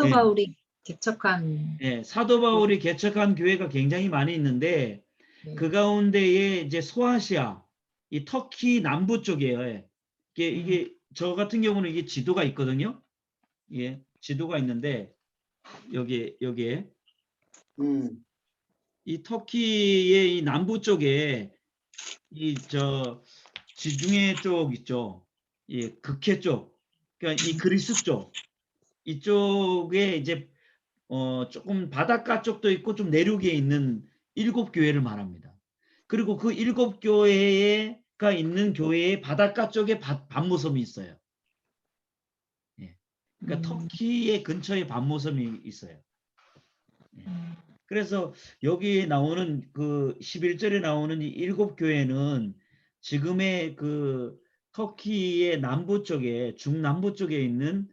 네. 바울이 개척한. 네, 사도 바울이 개척한 교회가 굉장히 많이 있는데 그 가운데에 이제 소아시아, 이 터키 남부 쪽이에요. 이게 저 같은 경우는 이게 지도가 있거든요. 예, 지도가 있는데 여기에 이 터키의 이 남부 쪽에 지중해 쪽 있죠. 예, 극해 쪽. 그러니까 이 그리스 쪽. 이쪽에 이제 조금 바닷가 쪽도 있고 좀 내륙에 있는 7 교회를 말합니다. 그리고 그 7 교회가 있는 교회의 바닷가 쪽에 반모섬이 있어요. 예. 그러니까 터키의 근처에 반모섬이 있어요. 예. 그래서 여기에 나오는 그 11절에 나오는 이 7 교회는 지금의 그 터키의 남부 쪽에, 중남부 쪽에 있는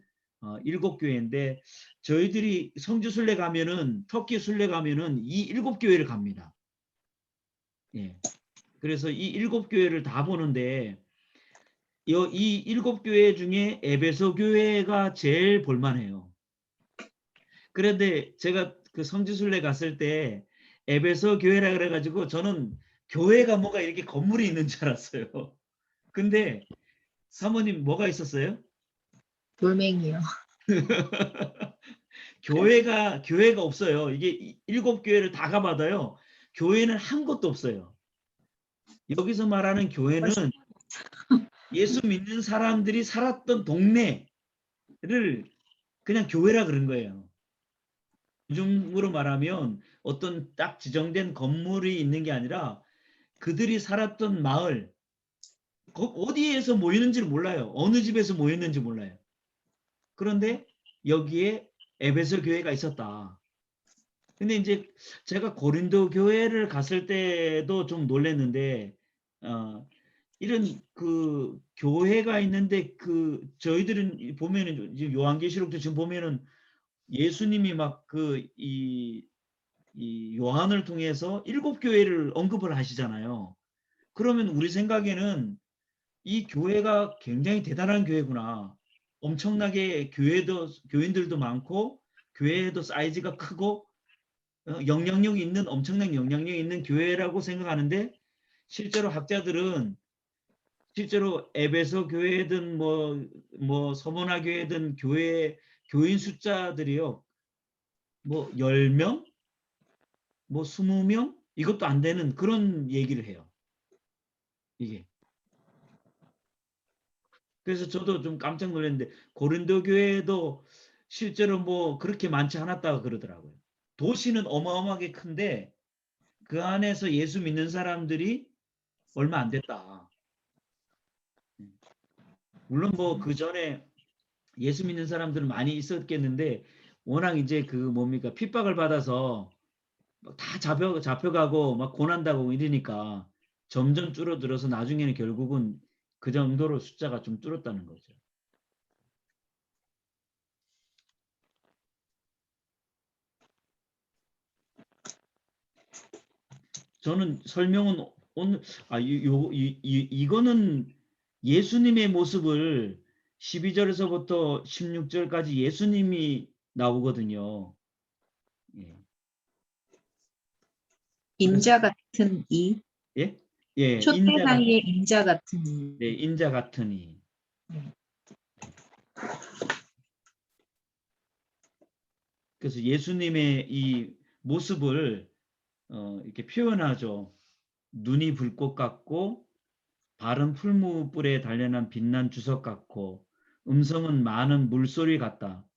7 교회인데, 저희들이 성주 순례 가면은, 터키 순례 가면은 이 7 교회를 갑니다. 예. 그래서 이 7 교회를 다 보는데 이 7 교회 중에 에베소 교회가 제일 볼만해요. 그런데 제가 그 성지순례 갔을 때 에베소 교회라 그래가지고 저는 교회가 뭐가 이렇게 건물이 있는 줄 알았어요. 근데 사모님 뭐가 있었어요? 돌멩이요. 교회가 없어요. 이게 7교회를 다 가봐도요. 교회는 한 곳도 없어요. 여기서 말하는 교회는 예수 믿는 사람들이 살았던 동네를 그냥 교회라 그런 거예요. 요즘으로 말하면 어떤 딱 지정된 건물이 있는 게 아니라 그들이 살았던 마을, 어디에서 모이는지를 몰라요. 어느 집에서 모였는지 몰라요. 그런데 여기에 에베소 교회가 있었다. 근데 이제 제가 고린도 교회를 갔을 때도 좀 놀랐는데, 이런 그 교회가 있는데 그 저희들은 보면은 지금 요한계시록도 지금 보면은 예수님이 막 이 요한을 통해서 7교회를 언급을 하시잖아요. 그러면 우리 생각에는 이 교회가 굉장히 대단한 교회구나. 엄청나게 교인들도 많고 교회도 사이즈가 크고 영향력이 있는 엄청난 영향력이 있는 교회라고 생각하는데 실제로 학자들은 실제로 에베소 교회든 뭐 서머나 교회든 교인 숫자들이요. 뭐 10명, 뭐 20명 이것도 안 되는 그런 얘기를 해요. 이게. 그래서 저도 좀 깜짝 놀랐는데 고린도 교회도 실제로 뭐 그렇게 많지 않았다고 그러더라고요. 도시는 어마어마하게 큰데 그 안에서 예수 믿는 사람들이 얼마 안 됐다. 물론 뭐 그 전에 예수 믿는 사람들은 많이 있었겠는데 워낙 이제 그 뭡니까 핍박을 받아서 다 잡혀가고 막 고난당하고 이러니까 점점 줄어들어서 나중에는 결국은 그 정도로 숫자가 좀 줄었다는 거죠. 저는 설명은 오늘 이거는 예수님의 모습을 12절에서부터 16절까지 예수님이 나오거든요. 예. 임자 같은 이. 예? 예, 촛대 사이의 임자 같은 이. 네, 인자 같으니. 그래서 예수님의 이 모습을 이렇게 표현하죠. 눈이 불꽃 같고 발은 풀무불에 단련한 빛난 주석 같고 음성은 많은 물소리 같다.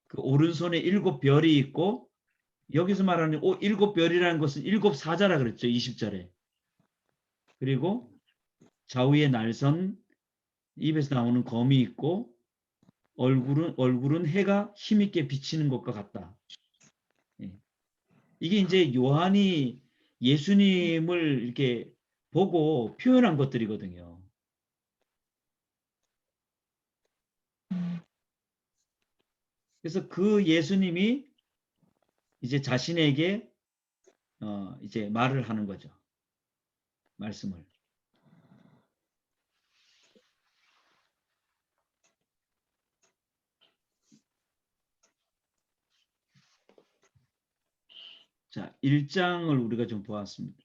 그 오른손에 7별이 있고 여기서 말하는 7별이라는 것은 7사자라 그랬죠. 20절에. 그리고 좌우에 날선 입에서 나오는 검이 있고 얼굴은 해가 힘있게 비치는 것과 같다. 예. 이게 이제 요한이 예수님을 이렇게 보고 표현한 것들이거든요. 그래서 그 예수님이 이제 자신에게 이제 말을 하는 거죠. 말씀을. 자, 1장을 우리가 좀 보았습니다.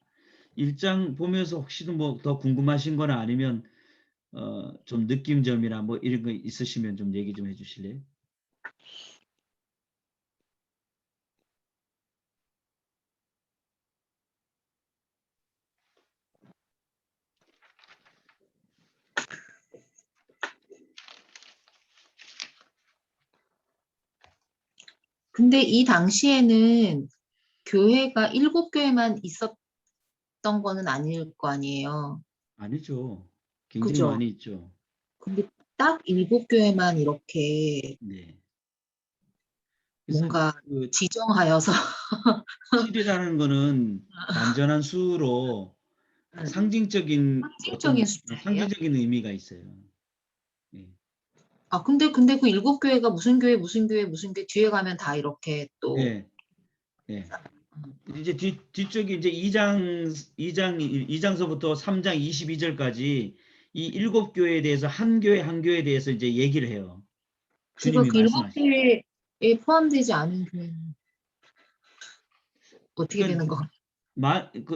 1장 보면서 혹시 뭐 더 궁금하신 거나 아니면 좀 느낌점이나 뭐 이런 거 있으시면 좀 얘기 좀 해주실래요? 근데 이 당시에는 교회가 7교회만 있었던 거는 아닐 거 아니에요. 아니죠. 굉장히 그죠? 많이 있죠. 근데 딱 7교회만 이렇게 네. 그래서 뭔가 그 지정하여서 7이라는 거는 완전한 수로 상징적인 상징적인 어떤 숫자예요. 상징적인 의미가 있어요. 네. 아, 근데 그 7교회가 무슨 교회, 무슨 교회, 무슨 교회 뒤에 가면 다 이렇게 또 네. 네. 이제 뒤쪽에 이제 2장서부터 3장 22절까지 이 7교회에 대해서 한 교회 한 교회에 대해서 이제 얘기를 해요. 제가 주님이 그 말씀하시죠. 7교회에 포함되지 않은 교회는 어떻게 되는 그러니까 거 같아요?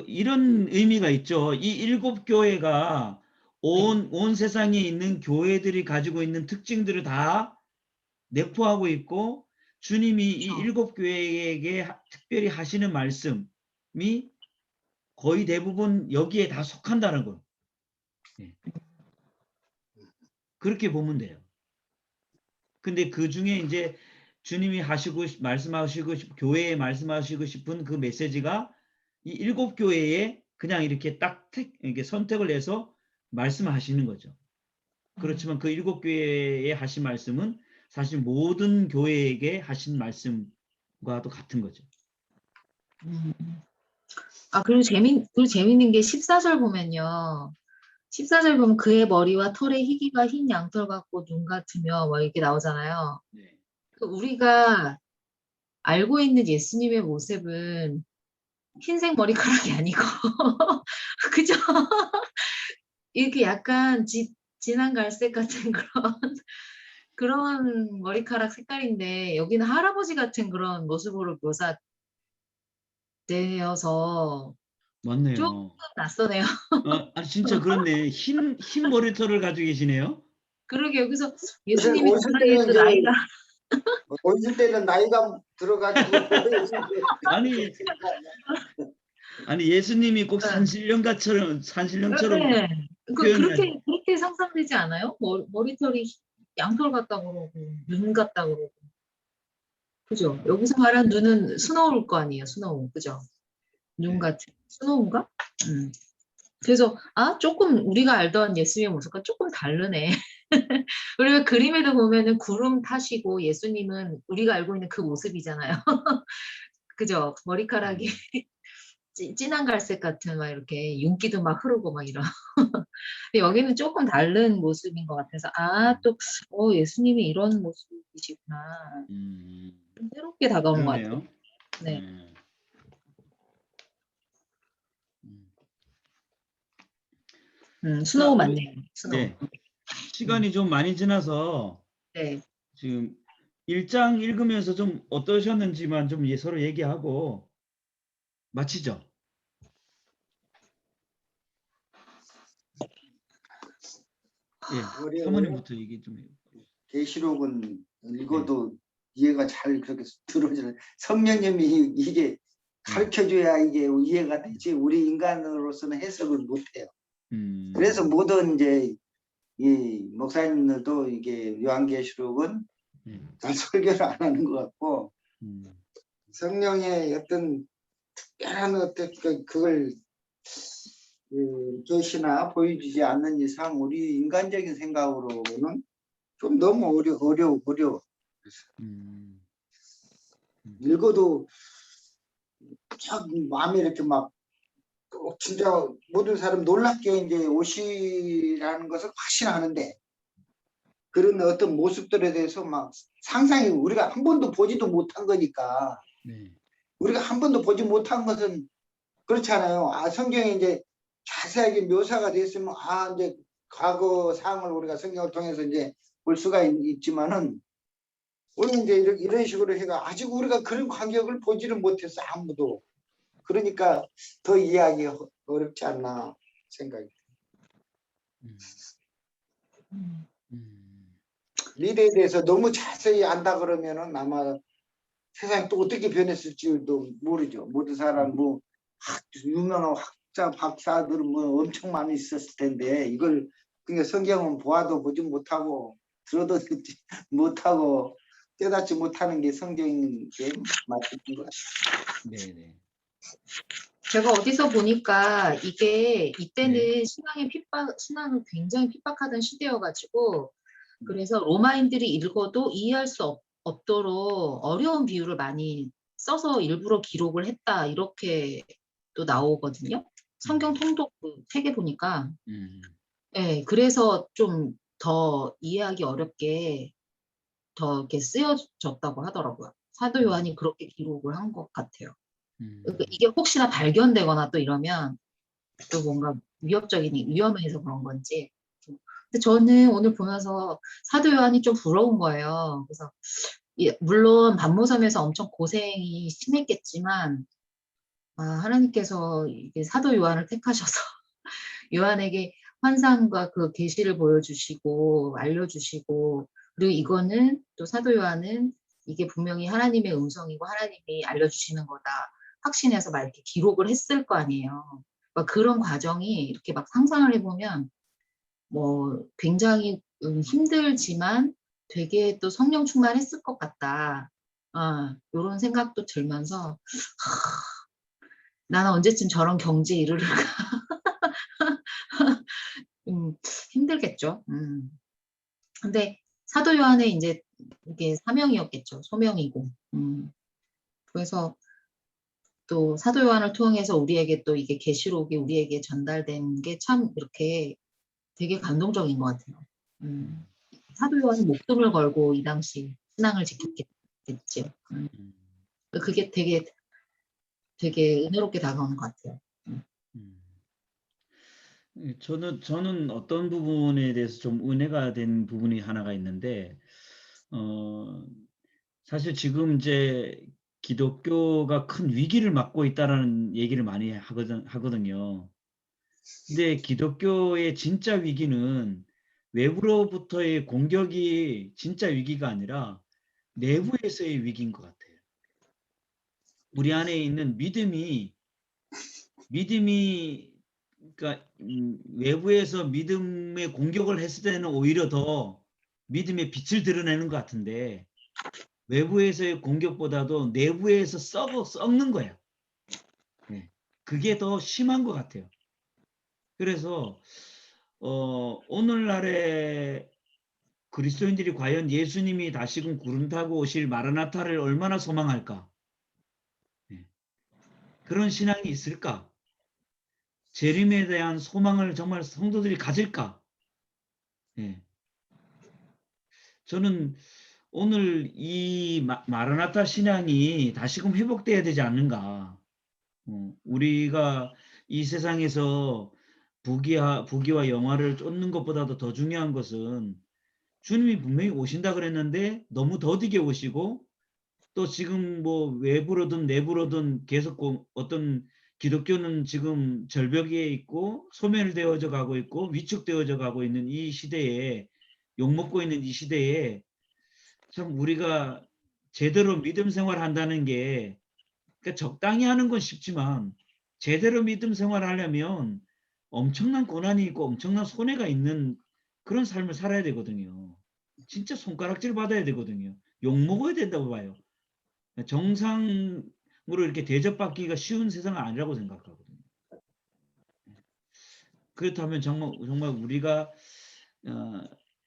이런 의미가 있죠. 이 7교회가 온 세상에 있는 교회들이 가지고 있는 특징들을 다 내포하고 있고, 주님이 이 그렇죠. 7교회에게 특별히 하시는 말씀이 거의 대부분 여기에 다 속한다는 거. 예. 그렇게 보면 돼요. 근데 그 중에 이제 주님이 말씀하시고 교회에 말씀하시고 싶은 그 메시지가 이 7교회에 그냥 이렇게 딱 이렇게 선택을 해서 말씀하시는 거죠. 그렇지만 그 7교회에 하신 말씀은 사실 모든 교회에게 하신 말씀과도 같은 거죠. 음. 그리고 재밌는 게 14절 보면요. 14절 보면 그의 머리와 털의 희기가 흰 양털 같고 눈 같으며 뭐 이렇게 나오잖아요. 네. 우리가 알고 있는 예수님의 모습은 흰색 머리카락이 아니고 그죠? 이렇게 약간 진한 갈색 같은 그런 머리카락 색깔인데 여기는 할아버지 같은 그런 모습으로 묘사되어서 조금 맞네요. 낯서네요. 진짜 그렇네. 흰 머리털을 가지고 계시네요. 그러게 여기서 무슨 예수님이 오실 때는 전화했을 이제 나이가 오실 때는 나이가 들어가지고 아니, 예수님이 꼭 산신령처럼 네. 표현을 하시. 그렇게 상상되지 않아요? 머리털이 양털 같다고 그러고 눈 같다고 그러고 그죠? 여기서 말한 눈은 스노우일 거 아니에요, 스노우 그죠? 눈 네. 같은 스노우인가? 그래서 조금 우리가 알던 예수님의 모습과 조금 다르네. 그리고 그림에도 보면은 구름 타시고 예수님은 우리가 알고 있는 그 모습이잖아요. 그죠? 머리카락이 진한 갈색 같은 막 이렇게 윤기도 막 흐르고 막 이런. 근데 여기는 조금 다른 모습인 것 같아서 또 예수님이 이런 모습이시구나. 좀 새롭게 다가오는 것 같아요. 그러네요. 네. 자, 스노우 맞네요. 스노우. 네. 시간이 좀 많이 지나서 네. 지금 1장 읽으면서 좀 어떠셨는지만 좀 서로 얘기하고 마치죠. 예, 어려워요. 사모님부터 얘기 좀 해요. 계시록은 읽어도 이해가 잘 그렇게 들어오지는 성령님이 이게 가르쳐줘야 이게 이해가 되지 우리 인간으로서는 해석을 못해요. 그래서 모든 이제 이 목사님들도 이게 요한계시록은 잘 설교를 안 하는 것 같고 성령의 어떤 특별한 어떤 그걸 계시나 보여주지 않는 이상 우리 인간적인 생각으로는 좀 너무 어려워. 읽어도 참 마음이 이렇게 막 진짜 모든 사람 놀랍게 이제 오시라는 것을 확신하는데 그런 어떤 모습들에 대해서 막 상상이 우리가 한 번도 보지도 못한 거니까 우리가 한 번도 보지 못한 것은 그렇잖아요. 성경에 이제 자세하게 묘사가 됐으면 이제 과거 사항을 우리가 성경을 통해서 이제 볼 수가 있지만은 우리는 이제 이런 식으로 해가 아직 우리가 그런 광경을 보지를 못했어 아무도. 그러니까 더 이해하기 어렵지 않나 생각이. 미래에 대해서 너무 자세히 안다 그러면은 아마 세상이 또 어떻게 변했을지도 모르죠. 모든 사람 유명한 학자 박사들은 뭐 엄청 많이 있었을 텐데 이걸 그러니까 성경은 보아도 보지 못하고 들어도 듣지 못하고 깨닫지 못하는 게 성경인 게 맞는 것 같아요. 네네. 제가 어디서 보니까 이때는 신앙을 굉장히 핍박하던 시대여가지고 그래서 로마인들이 읽어도 이해할 수 없도록 어려운 비유를 많이 써서 일부러 기록을 했다 이렇게 또 나오거든요. 성경 통독 책에 보니까 네, 그래서 좀 더 이해하기 어렵게 더 이렇게 쓰여졌다고 하더라고요. 사도 요한이 그렇게 기록을 한 것 같아요. 그러니까 이게 혹시나 발견되거나 또 이러면 또 뭔가 위험해서 그런 건지. 근데 저는 오늘 보면서 사도 요한이 좀 부러운 거예요. 그래서 물론 반모섬에서 엄청 고생이 심했겠지만 하나님께서 이게 사도 요한을 택하셔서 요한에게 환상과 그 계시를 보여주시고 알려주시고, 그리고 이거는 또 사도 요한은 이게 분명히 하나님의 음성이고 하나님이 알려주시는 거다 확신해서 막 이렇게 기록을 했을 거 아니에요. 그런 과정이 이렇게 막 상상을 해보면 뭐 굉장히 힘들지만 되게 또 성령 충만했을 것 같다. 이런 생각도 들면서 나는 언제쯤 저런 경지에 이르를까. 힘들겠죠. 근데 사도 요한의 이제 이게 사명이었겠죠. 소명이고. 그래서 또 사도 요한을 통해서 우리에게 또 이게 계시록이 우리에게 전달된 게 참 이렇게 되게 감동적인 것 같아요. 사도 요한은 목숨을 걸고 이 당시 신앙을 지켰겠죠. 음, 그게 되게 은혜롭게 다가오는 것 같아요. 음. 저는 어떤 부분에 대해서 좀 은혜가 된 부분이 하나가 있는데, 어, 사실 지금 이제 기독교가 큰 위기를 맞고 있다라는 얘기를 많이 하거든요. 근데 기독교의 진짜 위기는 외부로부터의 공격이 진짜 위기가 아니라 내부에서의 위기인 것 같아요. 우리 안에 있는 믿음이 그러니까 외부에서 믿음의 공격을 했을 때는 오히려 더 믿음의 빛을 드러내는 것 같은데, 외부에서의 공격보다도 내부에서 썩는 거야. 네. 그게 더 심한 것 같아요. 그래서 오늘날의 그리스도인들이 과연 예수님이 다시금 구름 타고 오실 마라나타를 얼마나 소망할까? 네. 그런 신앙이 있을까? 재림에 대한 소망을 정말 성도들이 가질까? 네. 저는 오늘 이 마라나타 신앙이 다시금 회복돼야 되지 않는가? 우리가 이 세상에서 부귀와 영화를 쫓는 것보다도 더 중요한 것은 주님이 분명히 오신다 그랬는데 너무 더디게 오시고, 또 지금 뭐 외부로든 내부로든 계속 어떤 기독교는 지금 절벽에 있고 소멸되어져 가고 있고 위축되어져 가고 있는 이 시대에, 욕먹고 있는 이 시대에 참 우리가 제대로 믿음 생활한다는 게, 그러니까 적당히 하는 건 쉽지만 제대로 믿음 생활하려면 엄청난 고난이 있고 엄청난 손해가 있는 그런 삶을 살아야 되거든요. 진짜 손가락질 받아야 되거든요. 욕 먹어야 된다고 봐요. 정상으로 이렇게 대접받기가 쉬운 세상은 아니라고 생각하거든요. 그렇다면 정말 우리가 어,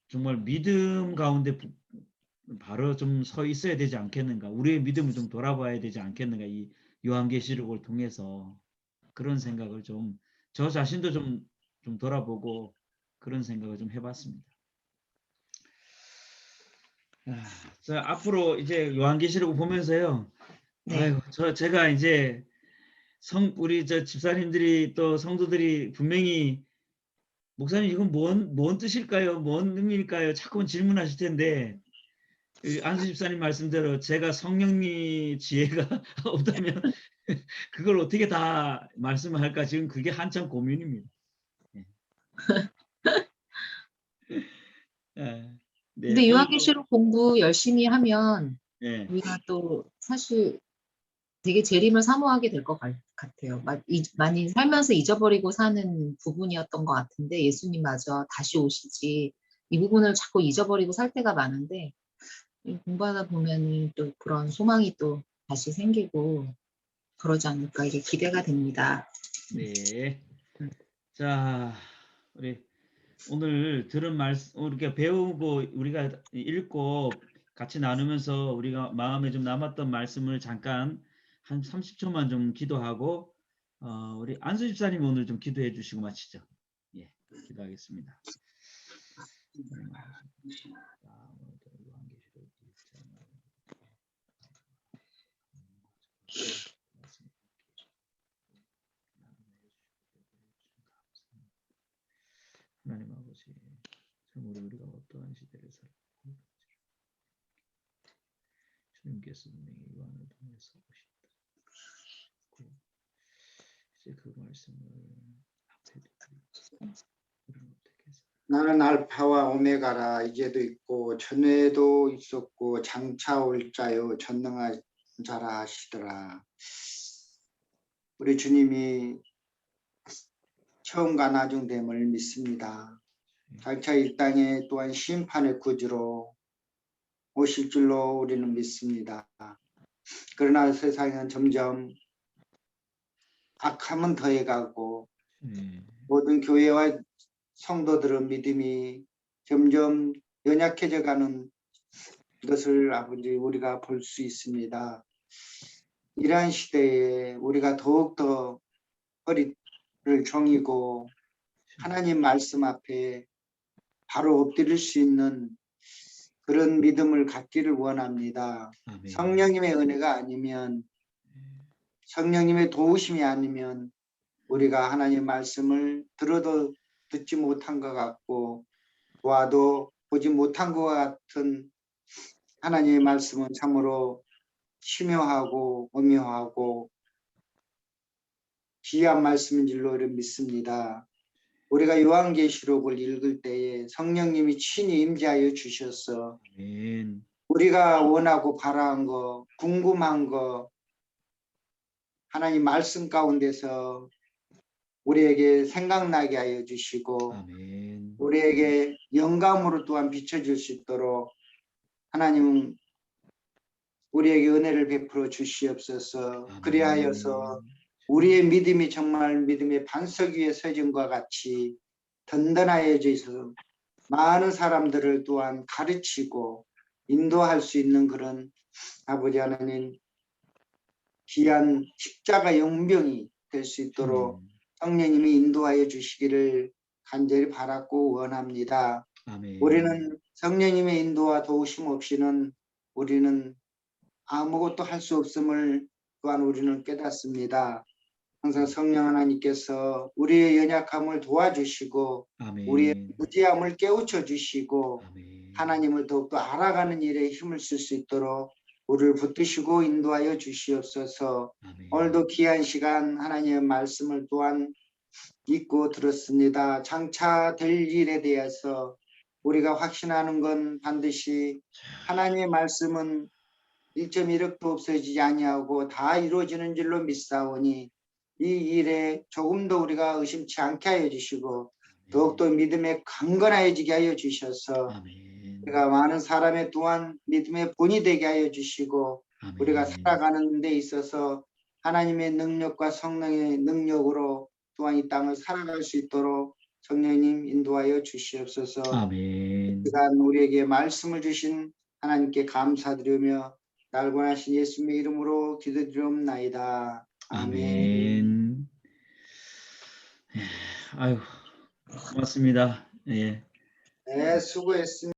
정말 믿음 가운데 바로 좀 서 있어야 되지 않겠는가? 우리의 믿음을 좀 돌아봐야 되지 않겠는가? 이 요한계시록을 통해서 그런 생각을 좀, 저 자신도 좀 돌아보고 그런 생각을 좀 해봤습니다. 자, 앞으로 이제 요한계시록을 보면서요. 네. 아이고, 제가 이제 우리 저 집사님들이 또 성도들이 분명히 목사님 이건 뭔 뜻일까요? 뭔 의미일까요? 자꾸만 질문하실 텐데, 안수 집사님 말씀대로 제가 성령님 지혜가 없다면 그걸 어떻게 다 말씀할까 지금 그게 한참 고민입니다. 네. 네, 근데 오늘도 요한계시록 공부 열심히 하면 네, 우리가 또 사실 되게 재림을 사모하게 될 것 같아요. 많이 살면서 잊어버리고 사는 부분이었던 것 같은데 예수님마저 다시 오시지 이 부분을 자꾸 잊어버리고 살 때가 많은데, 공부하다 보면 또 그런 소망이 또 다시 생기고 그러지 않을까 이게 기대가 됩니다. 네. 자, 우리 오늘 들은 말씀, 우리가 배우고 우리가 읽고 같이 나누면서 우리가 마음에 좀 남았던 말씀을 잠깐 한 30초만 좀 기도하고, 우리 안수 집사님 오늘 좀 기도해 주시고 마치죠. 예, 기도하겠습니다. 하나님 아버지, 오늘도 요한계시록 1장 말씀 하나님 아버지, 참으로 우리가 어떠한 시대를 살고 주님께서 분명히 요한을 통해서 오셨다. 그 말씀을 어떻게 해서 나는 알파와 오메가라. 이제도 있고 전에도 있었고 장차 올 자요 전능한 자라 하시더라. 우리 주님이 처음과 나중됨을 믿습니다. 장차 이 땅에 또한 심판의 구주로 오실 줄로 우리는 믿습니다. 그러나 세상은 점점 악함은 더해가고 모든 교회와 성도들의 믿음이 점점 연약해져 가는 것을 아버지 우리가 볼 수 있습니다. 이러한 시대에 우리가 더욱더 허리를 종이고 하나님 말씀 앞에 바로 엎드릴 수 있는 그런 믿음을 갖기를 원합니다. 아멘. 성령님의 은혜가 아니면, 성령님의 도우심이 아니면 우리가 하나님 말씀을 들어도 듣지 못한 것 같고 보아도 보지 못한 것 같은 하나님의 말씀은 참으로 심오하고 오묘하고 귀한 말씀인 줄로 믿습니다. 우리가 요한계시록을 읽을 때에 성령님이 친히 임재하여 주셔서 아멘. 우리가 원하고 바라는 거, 궁금한 거 하나님 말씀 가운데서 우리에게 생각나게 하여 주시고 아멘. 우리에게 영감으로 또한 비춰줄 수 있도록 하나님 우리에게 은혜를 베풀어 주시옵소서. 아멘. 그리하여서 우리의 믿음이 정말 믿음의 반석 위에 서진과 같이 든든하여져서 많은 사람들을 또한 가르치고 인도할 수 있는 그런 아버지 하나님 귀한 십자가 용병이 될 수 있도록 성령님이 인도하여 주시기를 간절히 바랐고 원합니다. 아멘. 우리는 성령님의 인도와 도우심 없이는 우리는 아무것도 할 수 없음을 또한 우리는 깨닫습니다. 항상 성령 하나님께서 우리의 연약함을 도와주시고 아멘. 우리의 무지함을 깨우쳐 주시고 아멘. 하나님을 더욱더 알아가는 일에 힘을 쓸 수 있도록 우리를 붙드시고 인도하여 주시옵소서. 아멘. 오늘도 귀한 시간 하나님의 말씀을 또한 읽고 들었습니다. 장차 될 일에 대해서 우리가 확신하는 건 반드시 하나님의 말씀은 1.1억도 없어지지 아니하고 다 이루어지는 줄로 믿사오니 이 일에 조금 더 우리가 의심치 않게 하여 주시고 더욱더 믿음에 강건하여지게 하여 주셔서 아멘. 우리가 많은 사람의 또한 믿음의 본이 되게 하여 주시고 아멘. 우리가 살아가는 데 있어서 하나님의 능력과 성령의 능력으로 또한 이 땅을 살아갈 수 있도록 성령님 인도하여 주시옵소서. 아멘. 시간 우리에게 말씀을 주신 하나님께 감사드리며 날고나신 예수님의 이름으로 기도드리옵나이다. 아멘. 아멘. 아유, 고맙습니다. 예. 네, 수고했습니다.